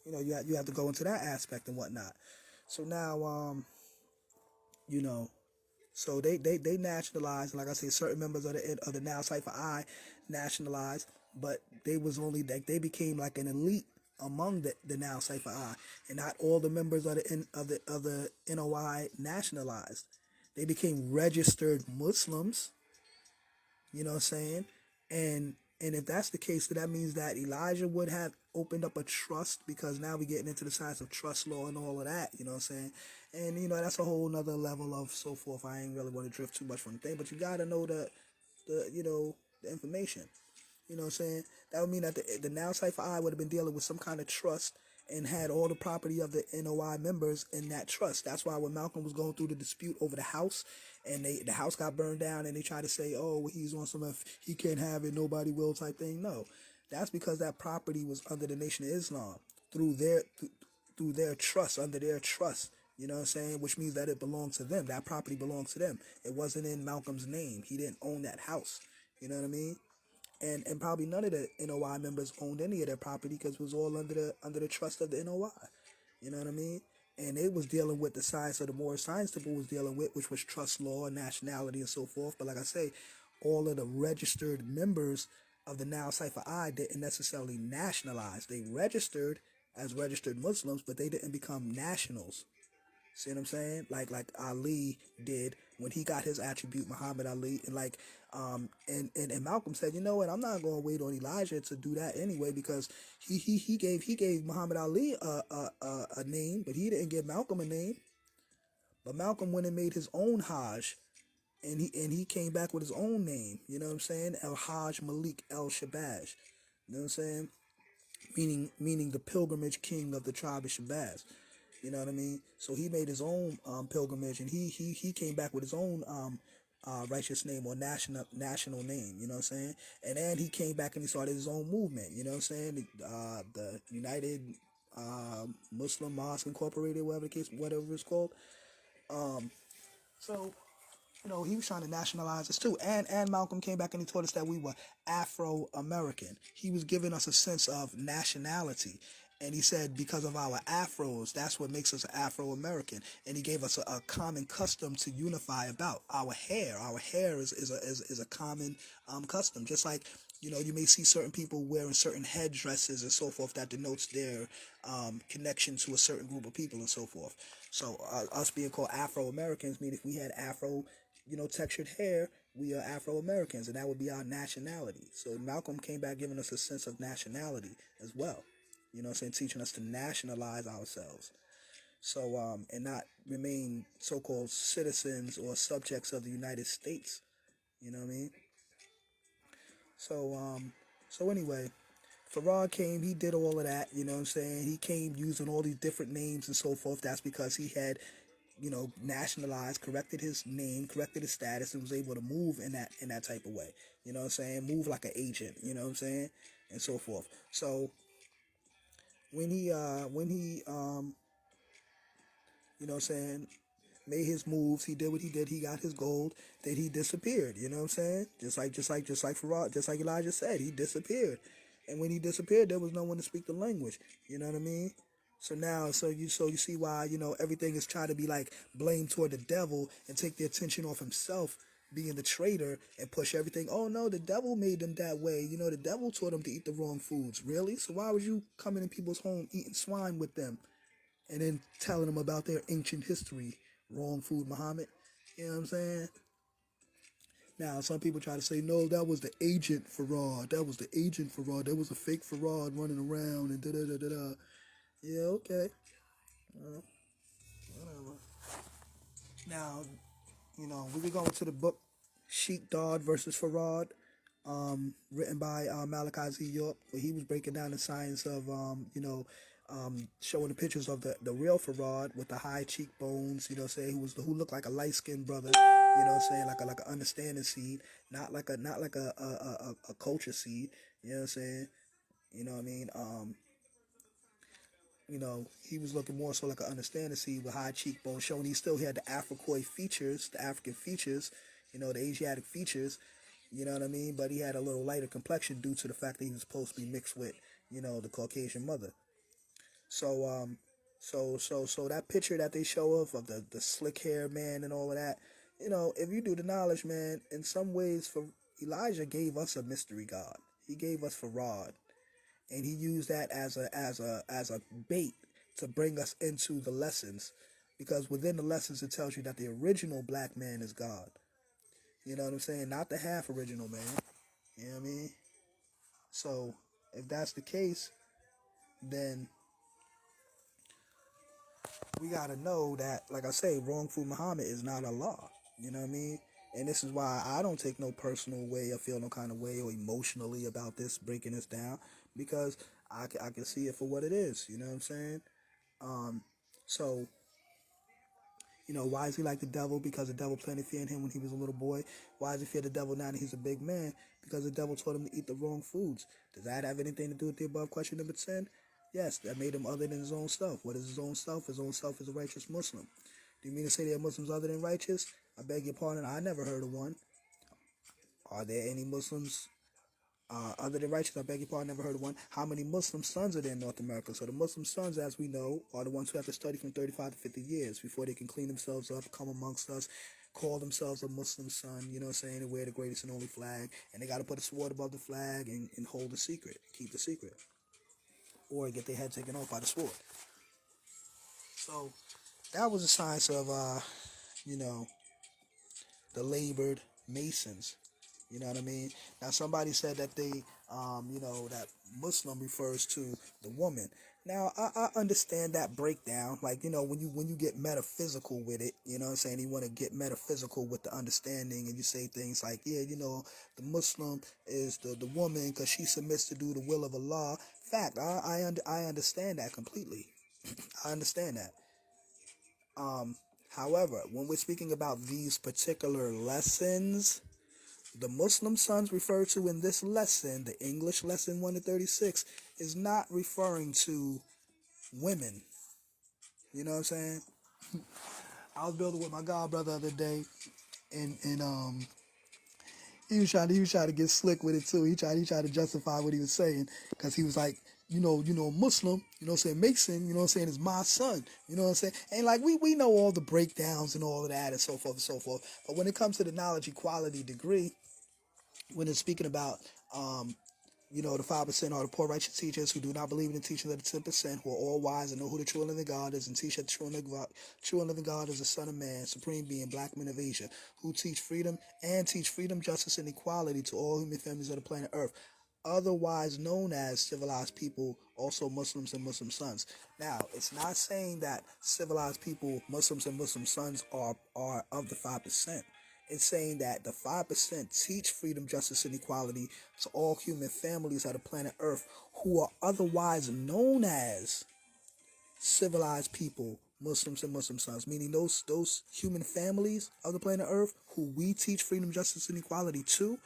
you have to go into that aspect and whatnot. So now you know so they nationalized, like I say, certain members of the now Cypher I nationalized, but they was only like they became like an elite among the now Cypher I, and not all the members of the NOI nationalized. They became registered Muslims. You know what I'm saying? And if that's the case, then that means that Elijah would have opened up a trust, because now we're getting into the science of trust law and all of that. You know what I'm saying? And that's a whole nother level of so forth. I ain't really want to drift too much from the thing, but you gotta know the information. You know what I'm saying? That would mean that the now Cypher I would have been dealing with some kind of trust and had all the property of the NOI members in that trust. That's why when Malcolm was going through the dispute over the house, and the house got burned down, and they tried to say, oh, well, he's on some if he can't have it, nobody will type thing. No, that's because that property was under the Nation of Islam through their trust, under their trust. You know what I'm saying? Which means that it belonged to them. That property belongs to them. It wasn't in Malcolm's name. He didn't own that house. You know what I mean? And probably none of the NOI members owned any of their property because it was all under the trust of the NOI. You know what I mean? And they was dealing with the science of the Moorish Science Temple was dealing with, which was trust law, nationality, and so forth. But like I say, all of the registered members of the now Cypher I didn't necessarily nationalize. They registered as registered Muslims, but they didn't become nationals. See what I'm saying? Like Ali did when he got his attribute, Muhammad Ali, and and Malcolm said, you know what, I'm not going to wait on Elijah to do that anyway, because he gave Muhammad Ali a name, but he didn't give Malcolm a name. But Malcolm went and made his own Hajj, and he came back with his own name. You know what I'm saying? El Hajj Malik El Shabazz. You know what I'm saying? Meaning the pilgrimage king of the tribe of Shabazz. You know what I mean? So he made his own pilgrimage, and he came back with his own righteous name or national name. You know what I'm saying? And then he came back and he started his own movement. You know what I'm saying? The United Muslim Mosque Incorporated, whatever it's called. So, he was trying to nationalize us too. And Malcolm came back and he taught us that we were Afro American. He was giving us a sense of nationality. And he said because of our afros, that's what makes us Afro American. And he gave us a common custom to unify about our hair. Our hair is a common custom. Just like you may see certain people wearing certain headdresses and so forth that denotes their connection to a certain group of people and so forth. So us being called Afro Americans mean if we had Afro textured hair, we are Afro Americans, and that would be our nationality. So Malcolm came back giving us a sense of nationality as well. Teaching us to nationalize ourselves. So, and not remain so-called citizens or subjects of the United States. You know what I mean? So, so anyway, Farad came, he did all of that, He came using all these different names and so forth. That's because he had nationalized, corrected his name, corrected his status, and was able to move in that type of way. Move like an agent, and so forth. So when he made his moves, he did what he did, he got his gold, then he disappeared, Just like Farad, just like Elijah said, he disappeared. And when he disappeared, there was no one to speak the language. You know what I mean? So now, so you see why everything is trying to be like blamed toward the devil and take the attention off himself being the traitor and push everything. Oh no, the devil made them that way. The devil taught them to eat the wrong foods. Really? So why was you coming in people's home eating swine with them and then telling them about their ancient history? Wrong food, Muhammad. You know what I'm saying? Now, some people try to say, no, that was the agent Farad. That was the agent Farad. That was a fake Farad running around and da da da da da. Yeah, okay. Whatever. Now, we could go into the book Sheikh Dodd versus Farad, written by Malachi Z. York, where he was breaking down the science of, showing the pictures of the real Farad with the high cheekbones, saying who looked like a light skinned brother, saying like a understanding seed, not like a culture seed, saying, you know what I mean? He was looking more so like an understanding seed with high cheekbones, showing he still had the Africoid features, the African features, the Asiatic features, you know what I mean? But he had a little lighter complexion due to the fact that he was supposed to be mixed with, the Caucasian mother. So, so that picture that they show of the slick hair man and all of that, if you do the knowledge, man, in some ways, for Elijah gave us a mystery God. He gave us Farad, and he used that as a bait to bring us into the lessons, because within the lessons it tells you that the original black man is God. You know what I'm saying? Not the half original man. You know what I mean? So if that's the case, then we gotta know that, like I say, wrongful Muhammad is not Allah. You know what I mean? And this is why I don't take no personal way or feel no kind of way or emotionally about this, breaking this down, because I can see it for what it is. You know what I'm saying? So, why is he like the devil? Because the devil planted fear in him when he was a little boy. Why does he fear the devil now that he's a big man? Because the devil told him to eat the wrong foods. Does that have anything to do with the above question number 10? Yes, that made him other than his own self. What is his own self? His own self is a righteous Muslim. Do you mean to say there are Muslims other than righteous? I beg your pardon, I never heard of one. Are there any Muslims other than righteous? I beg your pardon, never heard of one. How many Muslim sons are there in North America? So the Muslim sons, as we know, are the ones who have to study from 35 to 50 years before they can clean themselves up, come amongst us, call themselves a Muslim son, saying, and wear the greatest and only flag. And they got to put a sword above the flag and hold the secret, keep the secret, or get their head taken off by the sword. So that was the science of, you know, the labored Masons. You know what I mean? Now somebody said that that Muslim refers to the woman. Now I understand that breakdown. Like, when you get metaphysical with it, you know what I'm saying? You want to get metaphysical with the understanding, and you say things like, yeah, the Muslim is the woman because she submits to do the will of Allah. Fact, I understand that completely. I understand that. However, when we're speaking about these particular lessons, the Muslim sons referred to in this lesson, the English lesson 1 to 36, is not referring to women. You know what I'm saying? I was building with my god brother the other day, and he was trying to get slick with it too. He tried to justify what he was saying because he was like, Muslim, saying Mason, saying is my son, what I'm saying, and like we know all the breakdowns and all of that and so forth and so forth. But when it comes to the knowledge equality degree, when it's speaking about the 5% are the poor righteous teachers who do not believe in the teachings of the 10%, who are all wise and know who the true and living God is, and teach that the true and living God is the Son of Man, supreme being, black men of Asia, who teach freedom, justice, and equality to all human families of the planet Earth, otherwise known as civilized people, also Muslims and Muslim sons. Now, it's not saying that civilized people, Muslims and Muslim sons, are of the 5%. It's saying that the 5% teach freedom, justice, and equality to all human families of the planet Earth who are otherwise known as civilized people, Muslims and Muslim sons, meaning those human families of the planet Earth who we teach freedom, justice, and equality to,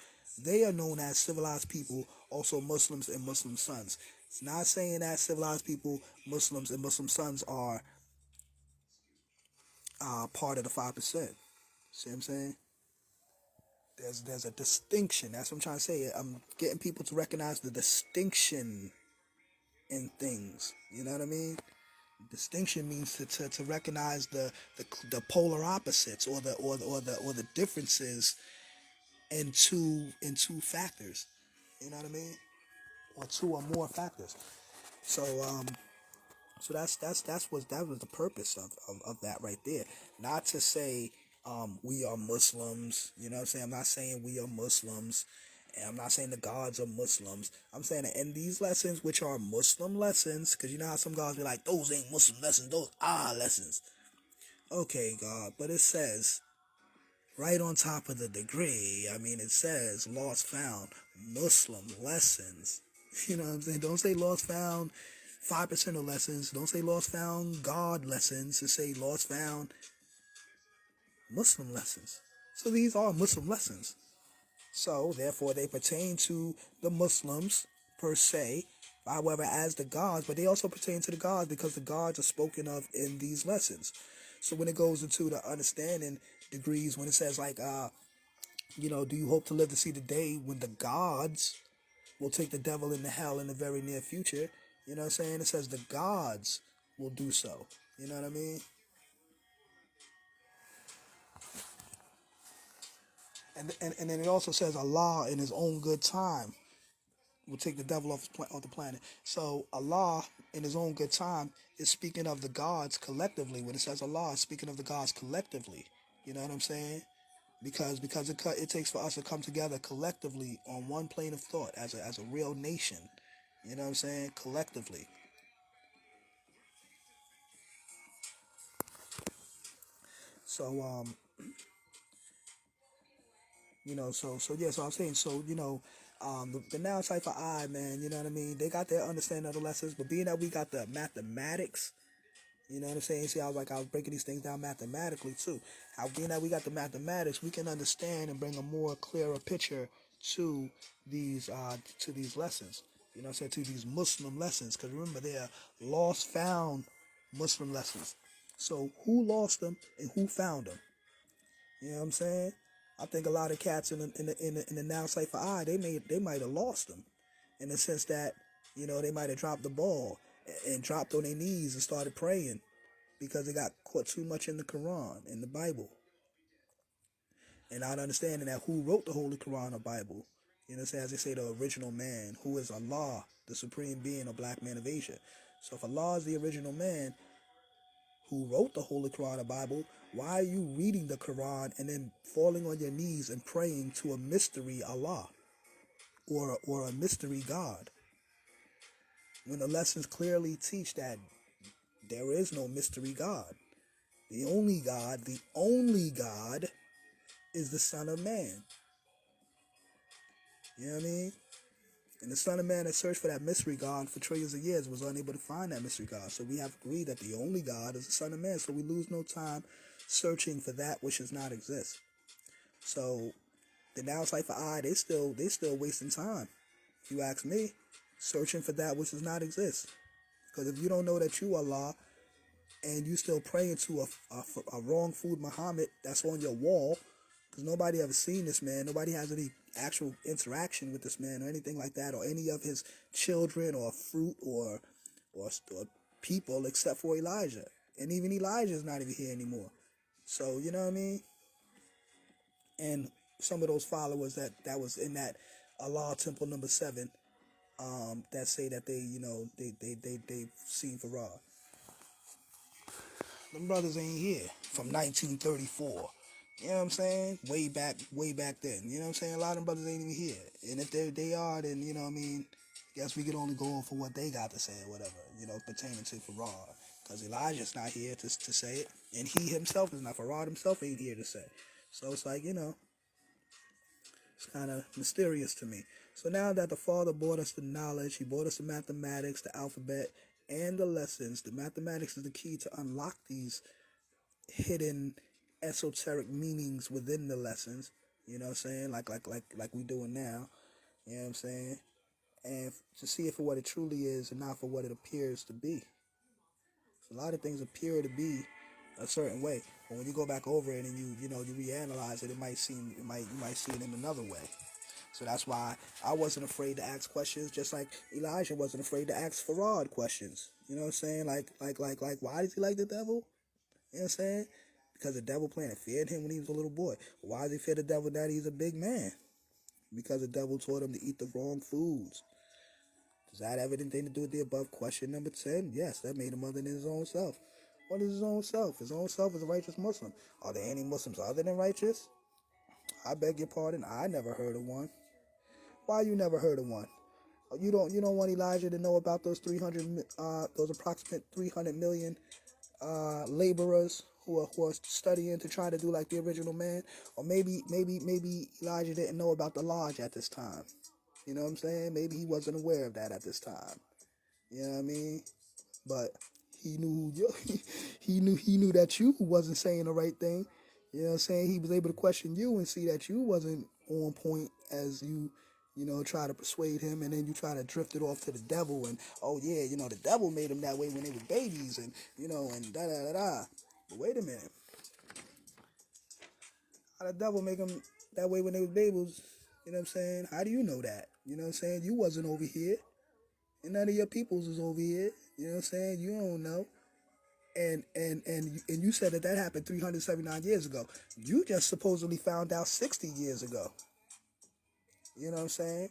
they are known as civilized people, also Muslims and Muslim sons. It's not saying that civilized people, Muslims, and Muslim sons are part of the 5%. See what I'm saying? There's a distinction. That's what I'm trying to say. I'm getting people to recognize the distinction in things. You know what I mean? Distinction means to recognize the polar opposites or the differences in two factors. You know what I mean? Or two or more factors. So that was the purpose of that right there. Not to say we are Muslims, you know what I'm saying? I'm not saying we are Muslims, and I'm not saying the gods are Muslims. I'm saying that in these lessons, which are Muslim lessons, because you know how some gods be like, those ain't Muslim lessons, those are lessons. Okay, God, but it says right on top of the degree, it says lost found Muslim lessons. You know what I'm saying? Don't say lost found 5% of lessons. Don't say lost found God lessons. Just say lost found Muslim lessons. So these are Muslim lessons. So therefore they pertain to the Muslims per se, however, as the gods, but they also pertain to the gods because the gods are spoken of in these lessons. So when it goes into the understanding degrees, when it says like, do you hope to live to see the day when the gods will take the devil into hell in the very near future? You know what I'm saying? It says the gods will do so. You know what I mean? And then it also says Allah in his own good time will take the devil off the planet. So Allah in his own good time is speaking of the gods collectively. When it says Allah, it's speaking of the gods collectively. You know what I'm saying? Because it takes for us to come together collectively on one plane of thought as a real nation. You know what I'm saying? Collectively. So so I'm saying, the now type of eye, man, you know what I mean? They got their understanding of the lessons, but being that we got the mathematics, you know what I'm saying? See, I was breaking these things down mathematically too. How being that we got the mathematics, we can understand and bring a more clearer picture to these lessons. You know what I'm saying? To these Muslim lessons, because remember they are lost found Muslim lessons. So who lost them and who found them? You know what I'm saying? I think a lot of cats in the now cipher eye, they might have lost them, in the sense that they might have dropped the ball and dropped on their knees and started praying because they got caught too much in the Quran, in the Bible, and not understanding that who wrote the Holy Quran or Bible. You know what I'm saying? As they say, the original man, who is Allah, the supreme being, a black man of Asia. So if Allah is the original man who wrote the Holy Quran or Bible, why are you reading the Quran and then falling on your knees and praying to a mystery Allah or a mystery God? When the lessons clearly teach that there is no mystery God. The only God is the Son of Man. You know what I mean? And the Son of Man that searched for that mystery God for trillions of years was unable to find that mystery God. So we have agreed that the only God is the Son of Man. So we lose no time searching for that which does not exist. So the now cipher eye, they still wasting time. If you ask me, searching for that which does not exist. Because if you don't know that you are Allah, and you still praying to a wrong food Muhammad that's on your wall, because nobody ever seen this man. Nobody has any actual interaction with this man or anything like that, or any of his children or fruit or people except for Elijah. And even Elijah is not even here anymore. So, you know what I mean? And some of those followers that was in that Allah Temple number 7, that say that they've seen Farad. Them brothers ain't here from 1934. You know what I'm saying? Way back then. You know what I'm saying? A lot of them brothers ain't even here. And if they are, then, you know what I mean, guess we could only go on for what they got to say or whatever, pertaining to Farad. Because Elijah's not here to say it. And he himself is not. Farad himself ain't here to say. So it's like, it's kind of mysterious to me. So now that the Father brought us the knowledge, he brought us the mathematics, the alphabet, and the lessons. The mathematics is the key to unlock these hidden esoteric meanings within the lessons. You know what I'm saying? Like we doing now. You know what I'm saying? And to see it for what it truly is and not for what it appears to be. So a lot of things appear to be a certain way, but when you go back over it and you reanalyze it, you might see it in another way. So that's why I wasn't afraid to ask questions, just like Elijah wasn't afraid to ask Farad questions. You know what I'm saying? Like, why does he like the devil? You know what I'm saying? Because the devil planted fear in him when he was a little boy. Why does he fear the devil now that he's a big man? Because the devil taught him to eat the wrong foods. Does that have anything to do with the above question number 10? Yes, that made him other than his own self. What is his own self? His own self is a righteous Muslim. Are there any Muslims other than righteous? I beg your pardon, I never heard of one. Why you never heard of one? You don't want Elijah to know about those those approximate 300 million laborers who are studying to try to do like the original man, or maybe Elijah didn't know about the lodge at this time. You know what I'm saying? Maybe he wasn't aware of that at this time. You know what I mean? But he knew he knew that you wasn't saying the right thing. You know what I'm saying? He was able to question you and see that you wasn't on point as you try to persuade him, and then you try to drift it off to the devil, and oh yeah, the devil made them that way when they were babies, and and da da da da. But wait a minute, how the devil make them that way when they were babies? You know what I'm saying? How do you know that? You know what I'm saying? You wasn't over here, and none of your peoples was over here. You know what I'm saying? You don't know. And you said that happened 379 years ago. You just supposedly found out 60 years ago. You know what I'm saying?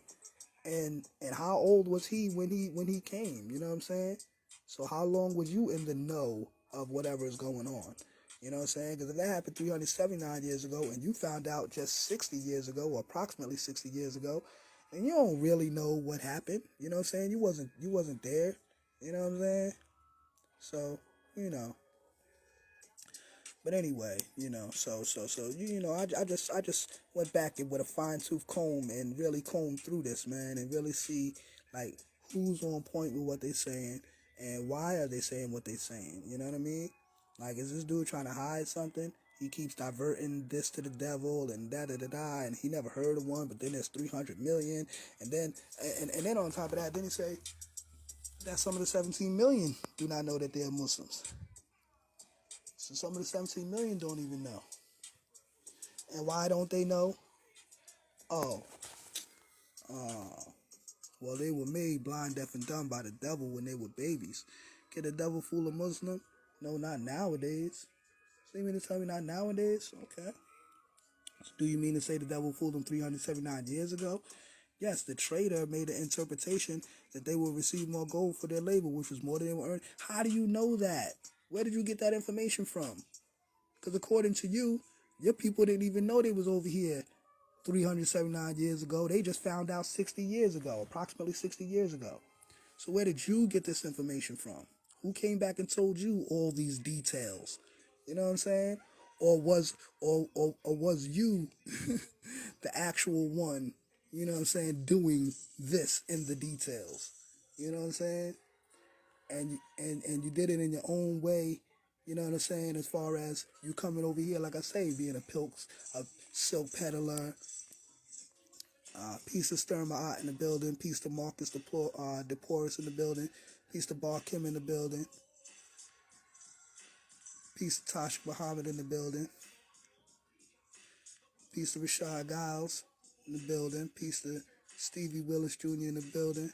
And how old was he when he came? You know what I'm saying? So how long was you in the know of whatever is going on? You know what I'm saying? Because if that happened 379 years ago and you found out just 60 years ago, or approximately 60 years ago, then you don't really know what happened. You know what I'm saying? You wasn't there. You know what I'm saying? So, But anyway, I just went back and with a fine tooth comb and really combed through this, man, and really see like who's on point with what they're saying and why are they saying what they're saying. You know what I mean? Like, is this dude trying to hide something? He keeps diverting this to the devil and da da da da, and he never heard of one. But then there's 300 million, and then on top of that, then he say that some of the 17 million do not know that they're Muslims. So some of the 17 million don't even know. And why don't they know? Oh, well, they were made blind, deaf, and dumb by the devil when they were babies. Can the devil fool a Muslim? No, not nowadays. So you mean to tell me not nowadays? Okay. So do you mean to say the devil fooled them 379 years ago? Yes, the trader made an interpretation that they will receive more gold for their labor, which was more than they were earning. How do you know that? Where did you get that information from? Because according to you, your people didn't even know they was over here 379 years ago. They just found out 60 years ago, approximately 60 years ago. So where did you get this information from? Who came back and told you all these details? You know what I'm saying? Or was you the actual one, you know what I'm saying, doing this in the details? You know what I'm saying? And you did it in your own way, you know what I'm saying, as far as you coming over here, like I say, being a silk peddler, peace to Sturma in the building, peace to Marcus DePorus in the building, peace to Bar Kim in the building. Peace to Tosh Muhammad in the building. Peace to Rashad Giles in the building. Peace to Stevie Willis Jr. in the building.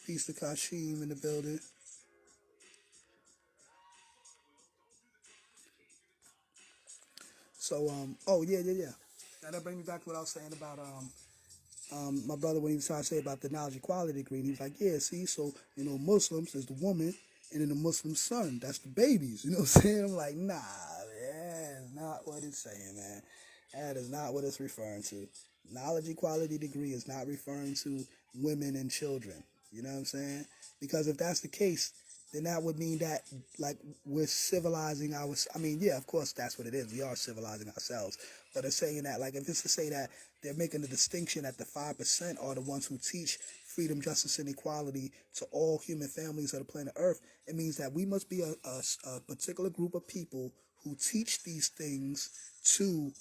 Peace to Kashim in the building. So, oh yeah. Now that brings me back to what I was saying about my brother when he was trying to say about the knowledge equality degree. And he was like, yeah, see, so Muslims is the woman, and then the Muslim son, that's the babies. You know what I'm saying? I'm like, nah, man, that's not what it's saying, man. That is not what it's referring to. Knowledge equality degree is not referring to women and children. You know what I'm saying? Because if that's the case, then that would mean that like we're civilizing our. I mean, yeah, of course that's what it is. We are civilizing ourselves, but it's saying that like if it's to say that they're making the distinction that the 5% are the ones who teach freedom, justice, and equality to all human families of the planet Earth, it means that we must be a particular group of people who teach these things to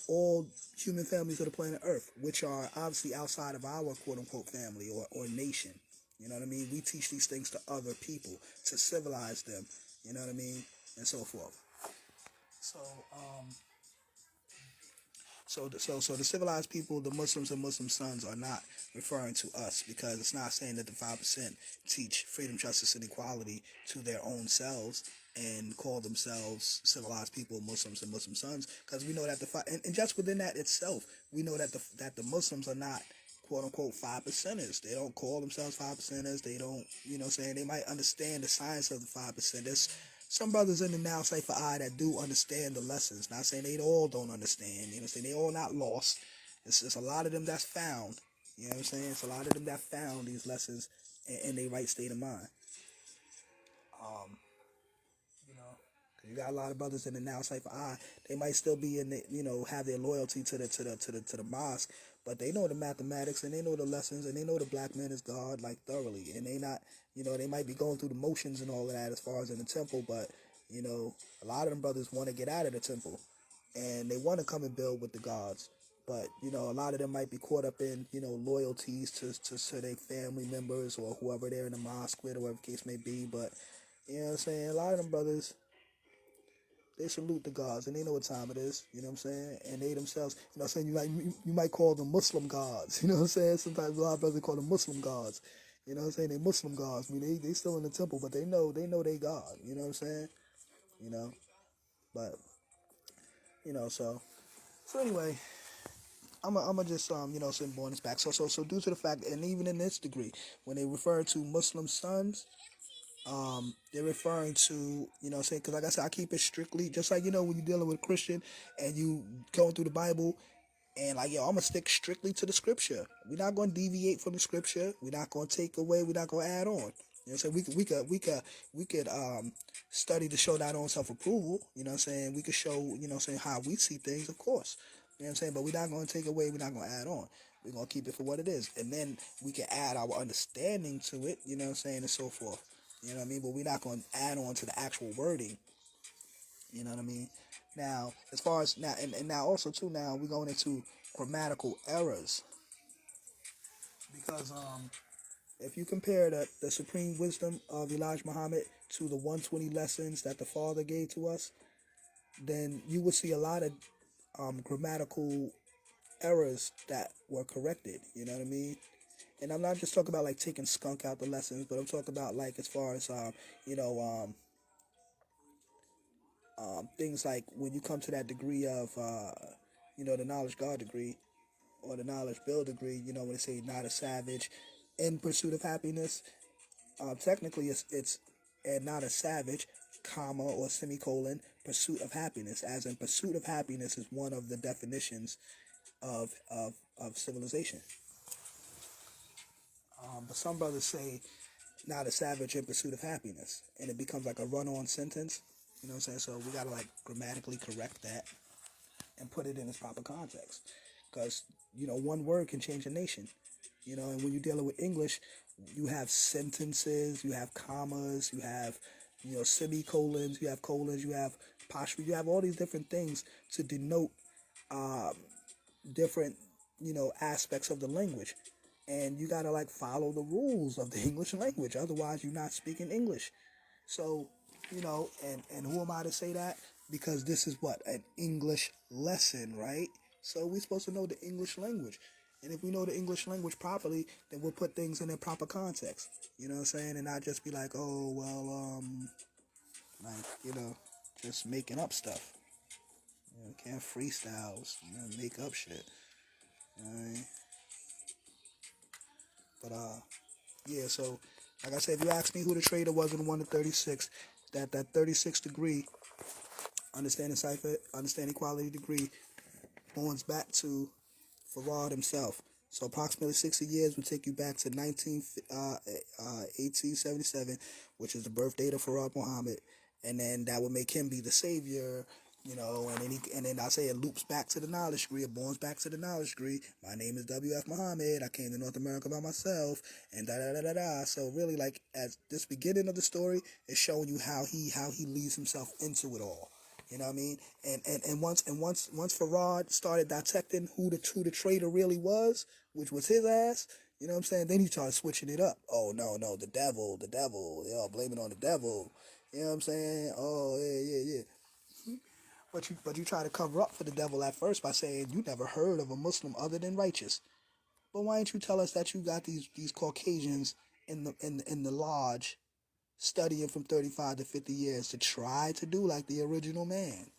all human families of the planet Earth, which are obviously outside of our quote unquote family or nation. You know what I mean? We teach these things to other people to civilize them. You know what I mean? And so forth. So, so the civilized people, the Muslims and Muslim sons, are not referring to us because it's not saying that the 5% teach freedom, justice, and equality to their own selves and call themselves civilized people, Muslims and Muslim sons. Because we know that and just within that itself, we know that the Muslims are not quote unquote 5%ers. They don't call themselves 5%ers. They don't, saying they might understand the science of the 5%. There's some brothers in the Now Cypher Eye that do understand the lessons. Not saying they all don't understand. You know what I'm saying? They all not lost. It's a lot of them that's found. You know what I'm saying? It's a lot of them that found these lessons in their right state of mind. You know, 'cause you got a lot of brothers in the Now Cypher Eye. They might still be in the, have their loyalty to the mosque, but they know the mathematics and they know the lessons and they know the black man is God like thoroughly. And they not, they might be going through the motions and all of that as far as in the temple, but a lot of them brothers want to get out of the temple and they want to come and build with the gods. But, a lot of them might be caught up in, loyalties to their family members or whoever they're in the mosque with or whatever the case may be. But, you know what I'm saying? A lot of them brothers, they salute the gods and they know what time it is, you know what I'm saying? And they themselves, what I'm saying, you might call them Muslim gods, you know what I'm saying? Sometimes a lot of brothers call them Muslim gods. You know what I'm saying? They Muslim gods. I mean, they still in the temple, but they know they God. You know what I'm saying? You know, but so anyway, I'm just send born this back. So due to the fact, and even in this degree, when they refer to Muslim sons, they're referring to, saying, because like I said, I keep it strictly, just like, when you're dealing with a Christian and you going through the Bible and like, I'm going to stick strictly to the scripture. We're not going to deviate from the scripture. We're not going to take away. We're not going to add on. You know what I'm saying? We could study to show our own self-approval. You know what I'm saying? We could show, how we see things, of course. You know what I'm saying? But we're not going to take away. We're not going to add on. We're going to keep it for what it is. And then we can add our understanding to it, you know what I'm saying, and so forth. You know what I mean? But we're not going to add on to the actual wording. You know what I mean? Now, as far as now, and now also too, now we're going into grammatical errors because if you compare the supreme wisdom of Elijah Muhammad to the 120 lessons that the Father gave to us, then you will see a lot of grammatical errors that were corrected. You know what I mean? And I'm not just talking about like taking skunk out the lessons, but I'm talking about like as far as you know things like when you come to that degree of the knowledge God degree or the knowledge Bill degree, when they say not a savage in pursuit of happiness, technically it's and not a savage, comma or semicolon, pursuit of happiness, as in pursuit of happiness is one of the definitions of civilization. But some brothers say not a savage in pursuit of happiness, and it becomes like a run-on sentence. You know what I'm saying? So we gotta like grammatically correct that and put it in its proper context, because one word can change a nation. And when you're dealing with English, you have sentences, you have commas, you have semicolons, you have colons, you have apostrophe, you have all these different things to denote different aspects of the language, and you gotta like follow the rules of the English language. Otherwise, you're not speaking English. So And who am I to say that? Because this is what? An English lesson, right? So we're supposed to know the English language. And if we know the English language properly, then we'll put things in their proper context. You know what I'm saying? And not just be like, oh, well, like, just making up stuff. Can't freestyles, make up shit. You know what I mean? But, yeah, so, like I said, if you ask me who the trader was in the 1 to 36, that 36 degree, understanding cipher, understanding quality degree, points back to Farad himself. So approximately 60 years would take you back to 1877, which is the birth date of Farad Muhammad, and then that would make him be the savior, and then I say it loops back to the knowledge degree, it borns back to the knowledge degree. My name is W.F. Muhammad. I came to North America by myself, and da da da da da. So really, like as this beginning of the story is showing you how he leads himself into it all. You know what I mean? And once Farad started dissecting who the traitor really was, which was his ass, you know what I'm saying? Then he started switching it up. Oh no, the devil, they all blame it on the devil. You know what I'm saying? Oh yeah. But you try to cover up for the devil at first by saying you never heard of a Muslim other than righteous. But why don't you tell us that you got these Caucasians in the lodge studying from 35 to 50 years to try to do like the original man?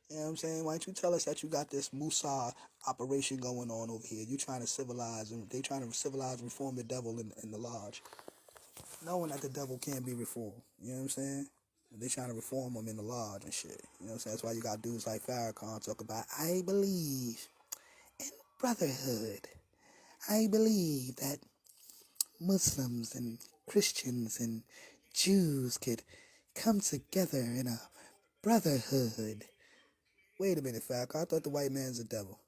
You know what I'm saying? Why don't you tell us that you got this Musa operation going on over here? You trying to civilize, and they trying to civilize and reform the devil in the lodge, knowing that the devil can't be reformed. You know what I'm saying? They trying to reform him in the lodge and shit. You know what I'm saying? That's why you got dudes like Farrakhan talk about, I believe in brotherhood. I believe that Muslims and Christians and Jews could come together in a brotherhood. Wait a minute, Farrakhan. I thought the white man's the devil.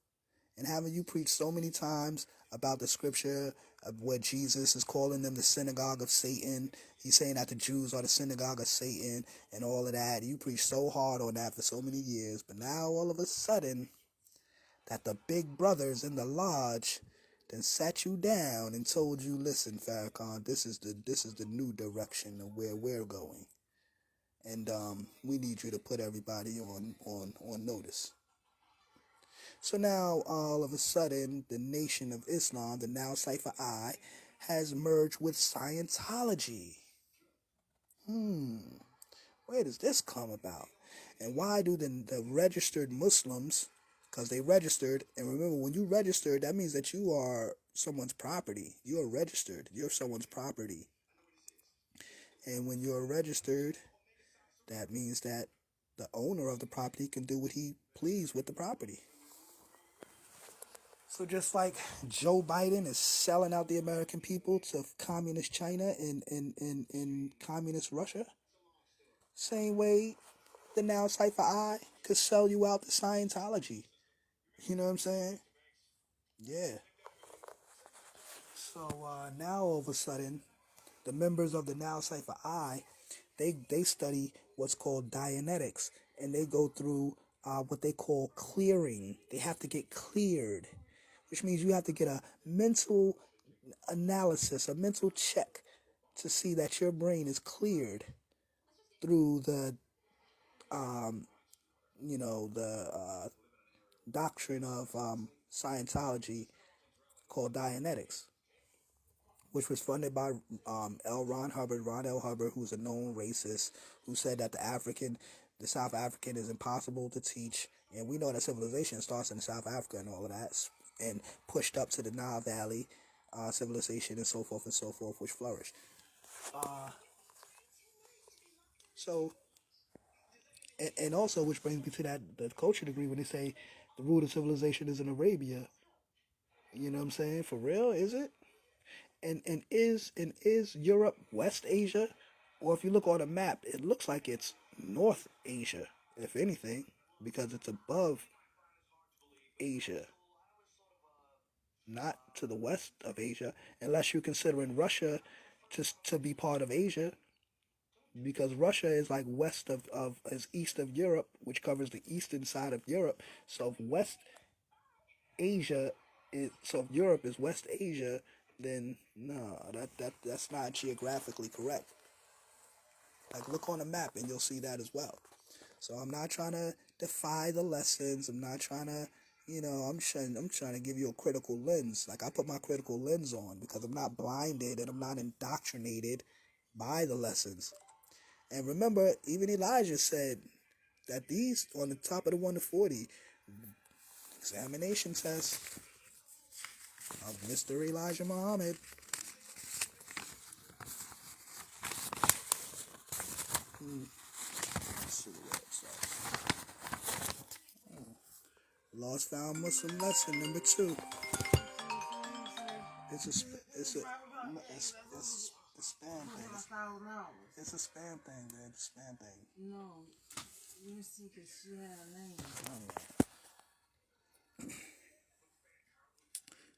And haven't you preached so many times about the scripture of where Jesus is calling them the synagogue of Satan? He's saying that the Jews are the synagogue of Satan and all of that. You preached so hard on that for so many years. But now all of a sudden, that the big brothers in the lodge then sat you down and told you, listen, Farrakhan, this is the new direction of where we're going. And we need you to put everybody on notice. So now, all of a sudden, the Nation of Islam, the now Cypher I, has merged with Scientology. Where does this come about? And why do the registered Muslims, because they registered, and remember, when you registered, that means that you are someone's property. You are registered. You're someone's property. And when you're registered, that means that the owner of the property can do what he please with the property. So just like Joe Biden is selling out the American people to communist China and communist Russia, same way the now Cypher I could sell you out to Scientology. You know what I'm saying? Yeah. So now all of a sudden, the members of the now Cypher I, they study what's called Dianetics, and they go through what they call clearing. They have to get cleared, which means you have to get a mental analysis, a mental check to see that your brain is cleared through the doctrine of Scientology called Dianetics, which was funded by Ron L. Hubbard, who's a known racist, who said that the South African is impossible to teach. And we know that civilization starts in South Africa and all of that, and pushed up to the Nile Valley civilization and so forth, which flourished. So, and also, which brings me to the culture degree when they say the root of civilization is in Arabia. You know what I'm saying? For real, is it? And is Europe West Asia, or if you look on a map, it looks like it's North Asia, if anything, because it's above Asia, not to the west of Asia, unless you're considering Russia to be part of Asia, because Russia is like is east of Europe, which covers the eastern side of Europe. So if West Asia so if Europe is West Asia, then no, that's not geographically correct. Like, look on the map and you'll see that as well. So I'm not trying to defy the lessons. I'm not trying to, I'm trying to give you a critical lens. Like, I put my critical lens on because I'm not blinded and I'm not indoctrinated by the lessons. And remember, even Elijah said that these, on the top of the 1 to 40, examination test of Mr. Elijah Muhammad. Let's see where it's at. Lost Found Muslim lesson number 2. It's a spam thing. It's a spam thing, man. It's a spam thing. No, let me see, cause she had a name.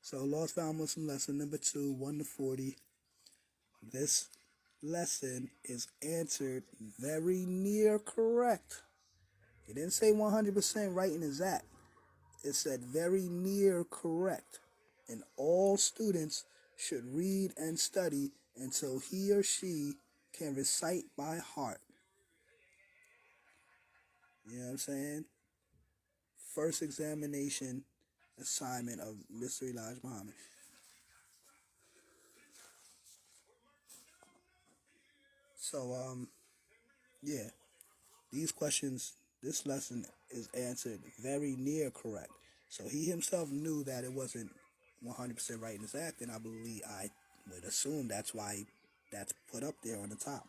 So, Lost Found Muslim lesson number 2, 1 to 40. This lesson is answered very near correct. It didn't say 100% right and exact. It said very near correct. And all students should read and study until he or she can recite by heart. You know what I'm saying? First examination assignment of Mr. Elijah Muhammad. So, yeah, these questions, this lesson is answered very near correct. So he himself knew that it wasn't 100% right and exact, and I would assume that's why that's put up there on the top.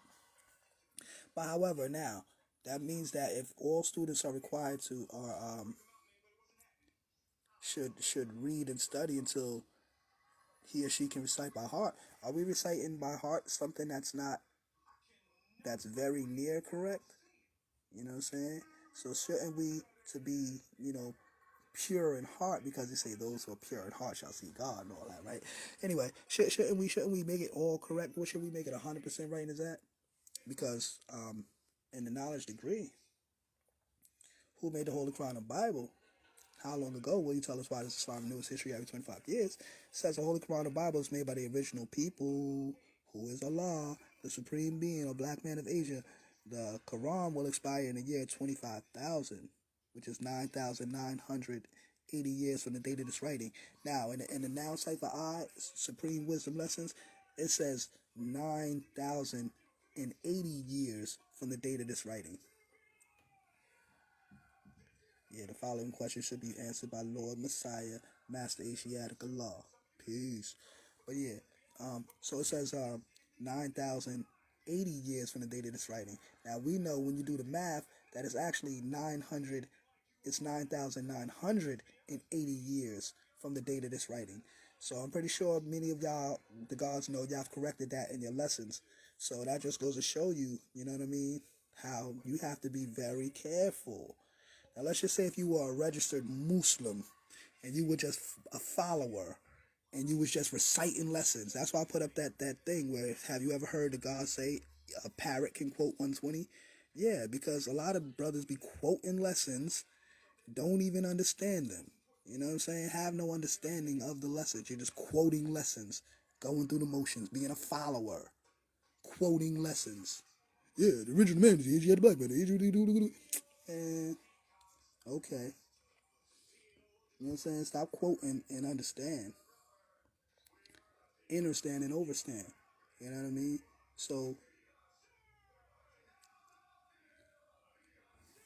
But however, now that means that if all students are required to should read and study until he or she can recite by heart, are we reciting by heart something that's very near correct? You know what I'm saying? So shouldn't we, to be, pure in heart, because they say those who are pure in heart shall see God and all that, right? Anyway, shouldn't we make it all correct? Or should we make it 100% right? Is that because in the knowledge degree, who made the Holy Quran and Bible? How long ago? Will you tell us why this Islam newest history every 25 years? It says the Holy Quran and Bible is made by the original people, who is Allah, the supreme being, or black man of Asia. The Quran will expire in the year 25,000, which is 9,980 years from the date of this writing. Now, in the Now Cipher I, Supreme Wisdom Lessons, it says 9,080 years from the date of this writing. Yeah, the following question should be answered by Lord Messiah, Master Asiatic Allah. Peace. But yeah, so it says 9,080 years from the date of this writing. Now we know when you do the math that it's actually 900. It's 9,980 years from the date of this writing. So I'm pretty sure many of y'all, the gods know y'all have corrected that in your lessons. So that just goes to show you, you know what I mean, how you have to be very careful. Now, let's just say if you were a registered Muslim and you were just a follower and you was just reciting lessons. That's why I put up that thing where, have you ever heard the God say a parrot can quote 120? Yeah, because a lot of brothers be quoting lessons, don't even understand them. You know what I'm saying? Have no understanding of the lessons. You're just quoting lessons, going through the motions, being a follower, quoting lessons. Yeah, the original man is the Asiatic black man. And okay. You know what I'm saying? Stop quoting and understand. Understand and overstand. You know what I mean? So,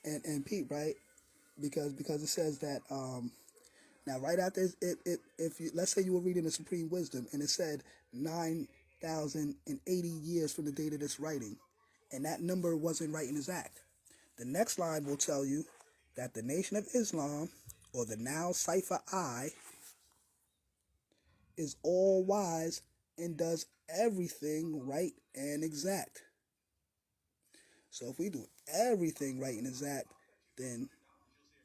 and Pete, right? Because it says that now right after if you, let's say you were reading the Supreme Wisdom and it said 9,080 years from the date of this writing, and that number wasn't right in exact. The next line will tell you that the Nation of Islam, or the Now Cipher I, is all wise and does everything right and exact. So if we do everything right and exact, then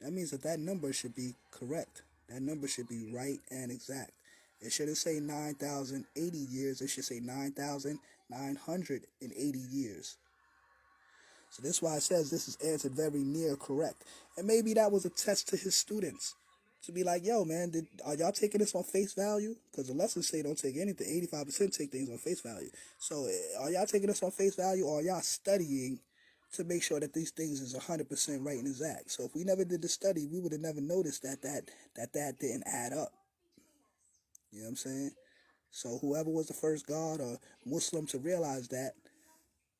that means that number should be correct. That number should be right and exact. It shouldn't say 9,080 years. It should say 9,980 years. So this is why it says this is answered very near correct. And maybe that was a test to his students to be like, yo, man, are y'all taking this on face value? Because the lessons say don't take anything. 85% take things on face value. So are y'all taking this on face value, or are y'all studying to make sure that these things is 100% right and exact? So if we never did the study, we would have never noticed that didn't add up. You know what I'm saying? So whoever was the first God or Muslim to realize that,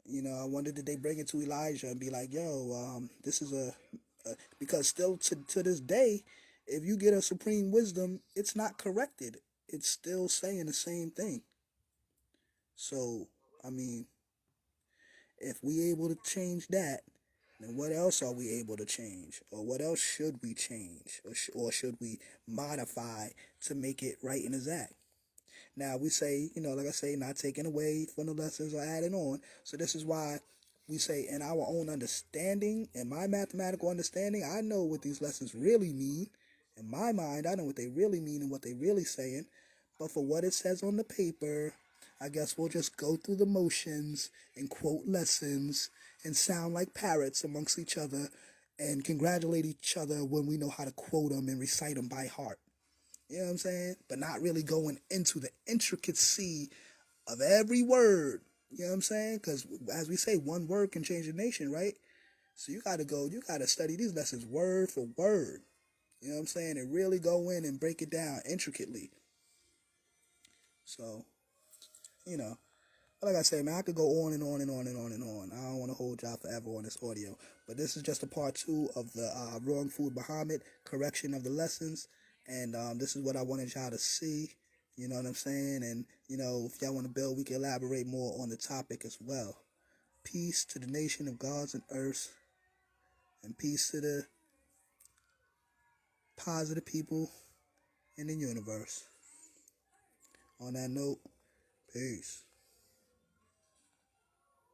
I wonder did they bring it to Elijah and be like, yo, this is because still to this day, if you get a supreme wisdom, it's not corrected. It's still saying the same thing. So, I mean, if we able to change that, then what else are we able to change? Or what else should we change? Or should we modify to make it right and exact? Now, we say, like I say, not taking away from the lessons or adding on. So this is why we say in our own understanding, in my mathematical understanding, I know what these lessons really mean. In my mind, I know what they really mean and what they really saying. But for what it says on the paper, I guess we'll just go through the motions and quote lessons and sound like parrots amongst each other and congratulate each other when we know how to quote them and recite them by heart. You know what I'm saying? But not really going into the intricacy of every word. You know what I'm saying? Because as we say, one word can change a nation, right? So you got to study these lessons word for word. You know what I'm saying? And really go in and break it down intricately. So, like I say, man, I could go on and on and on and on and on. I don't want to hold y'all forever on this audio. But this is just a part 2 of the Wrong Food Muhammad, correction of the lessons. And this is what I wanted y'all to see. You know what I'm saying? And, if y'all want to build, we can elaborate more on the topic as well. Peace to the nation of gods and earths. And peace to the positive people in the universe. On that note, peace.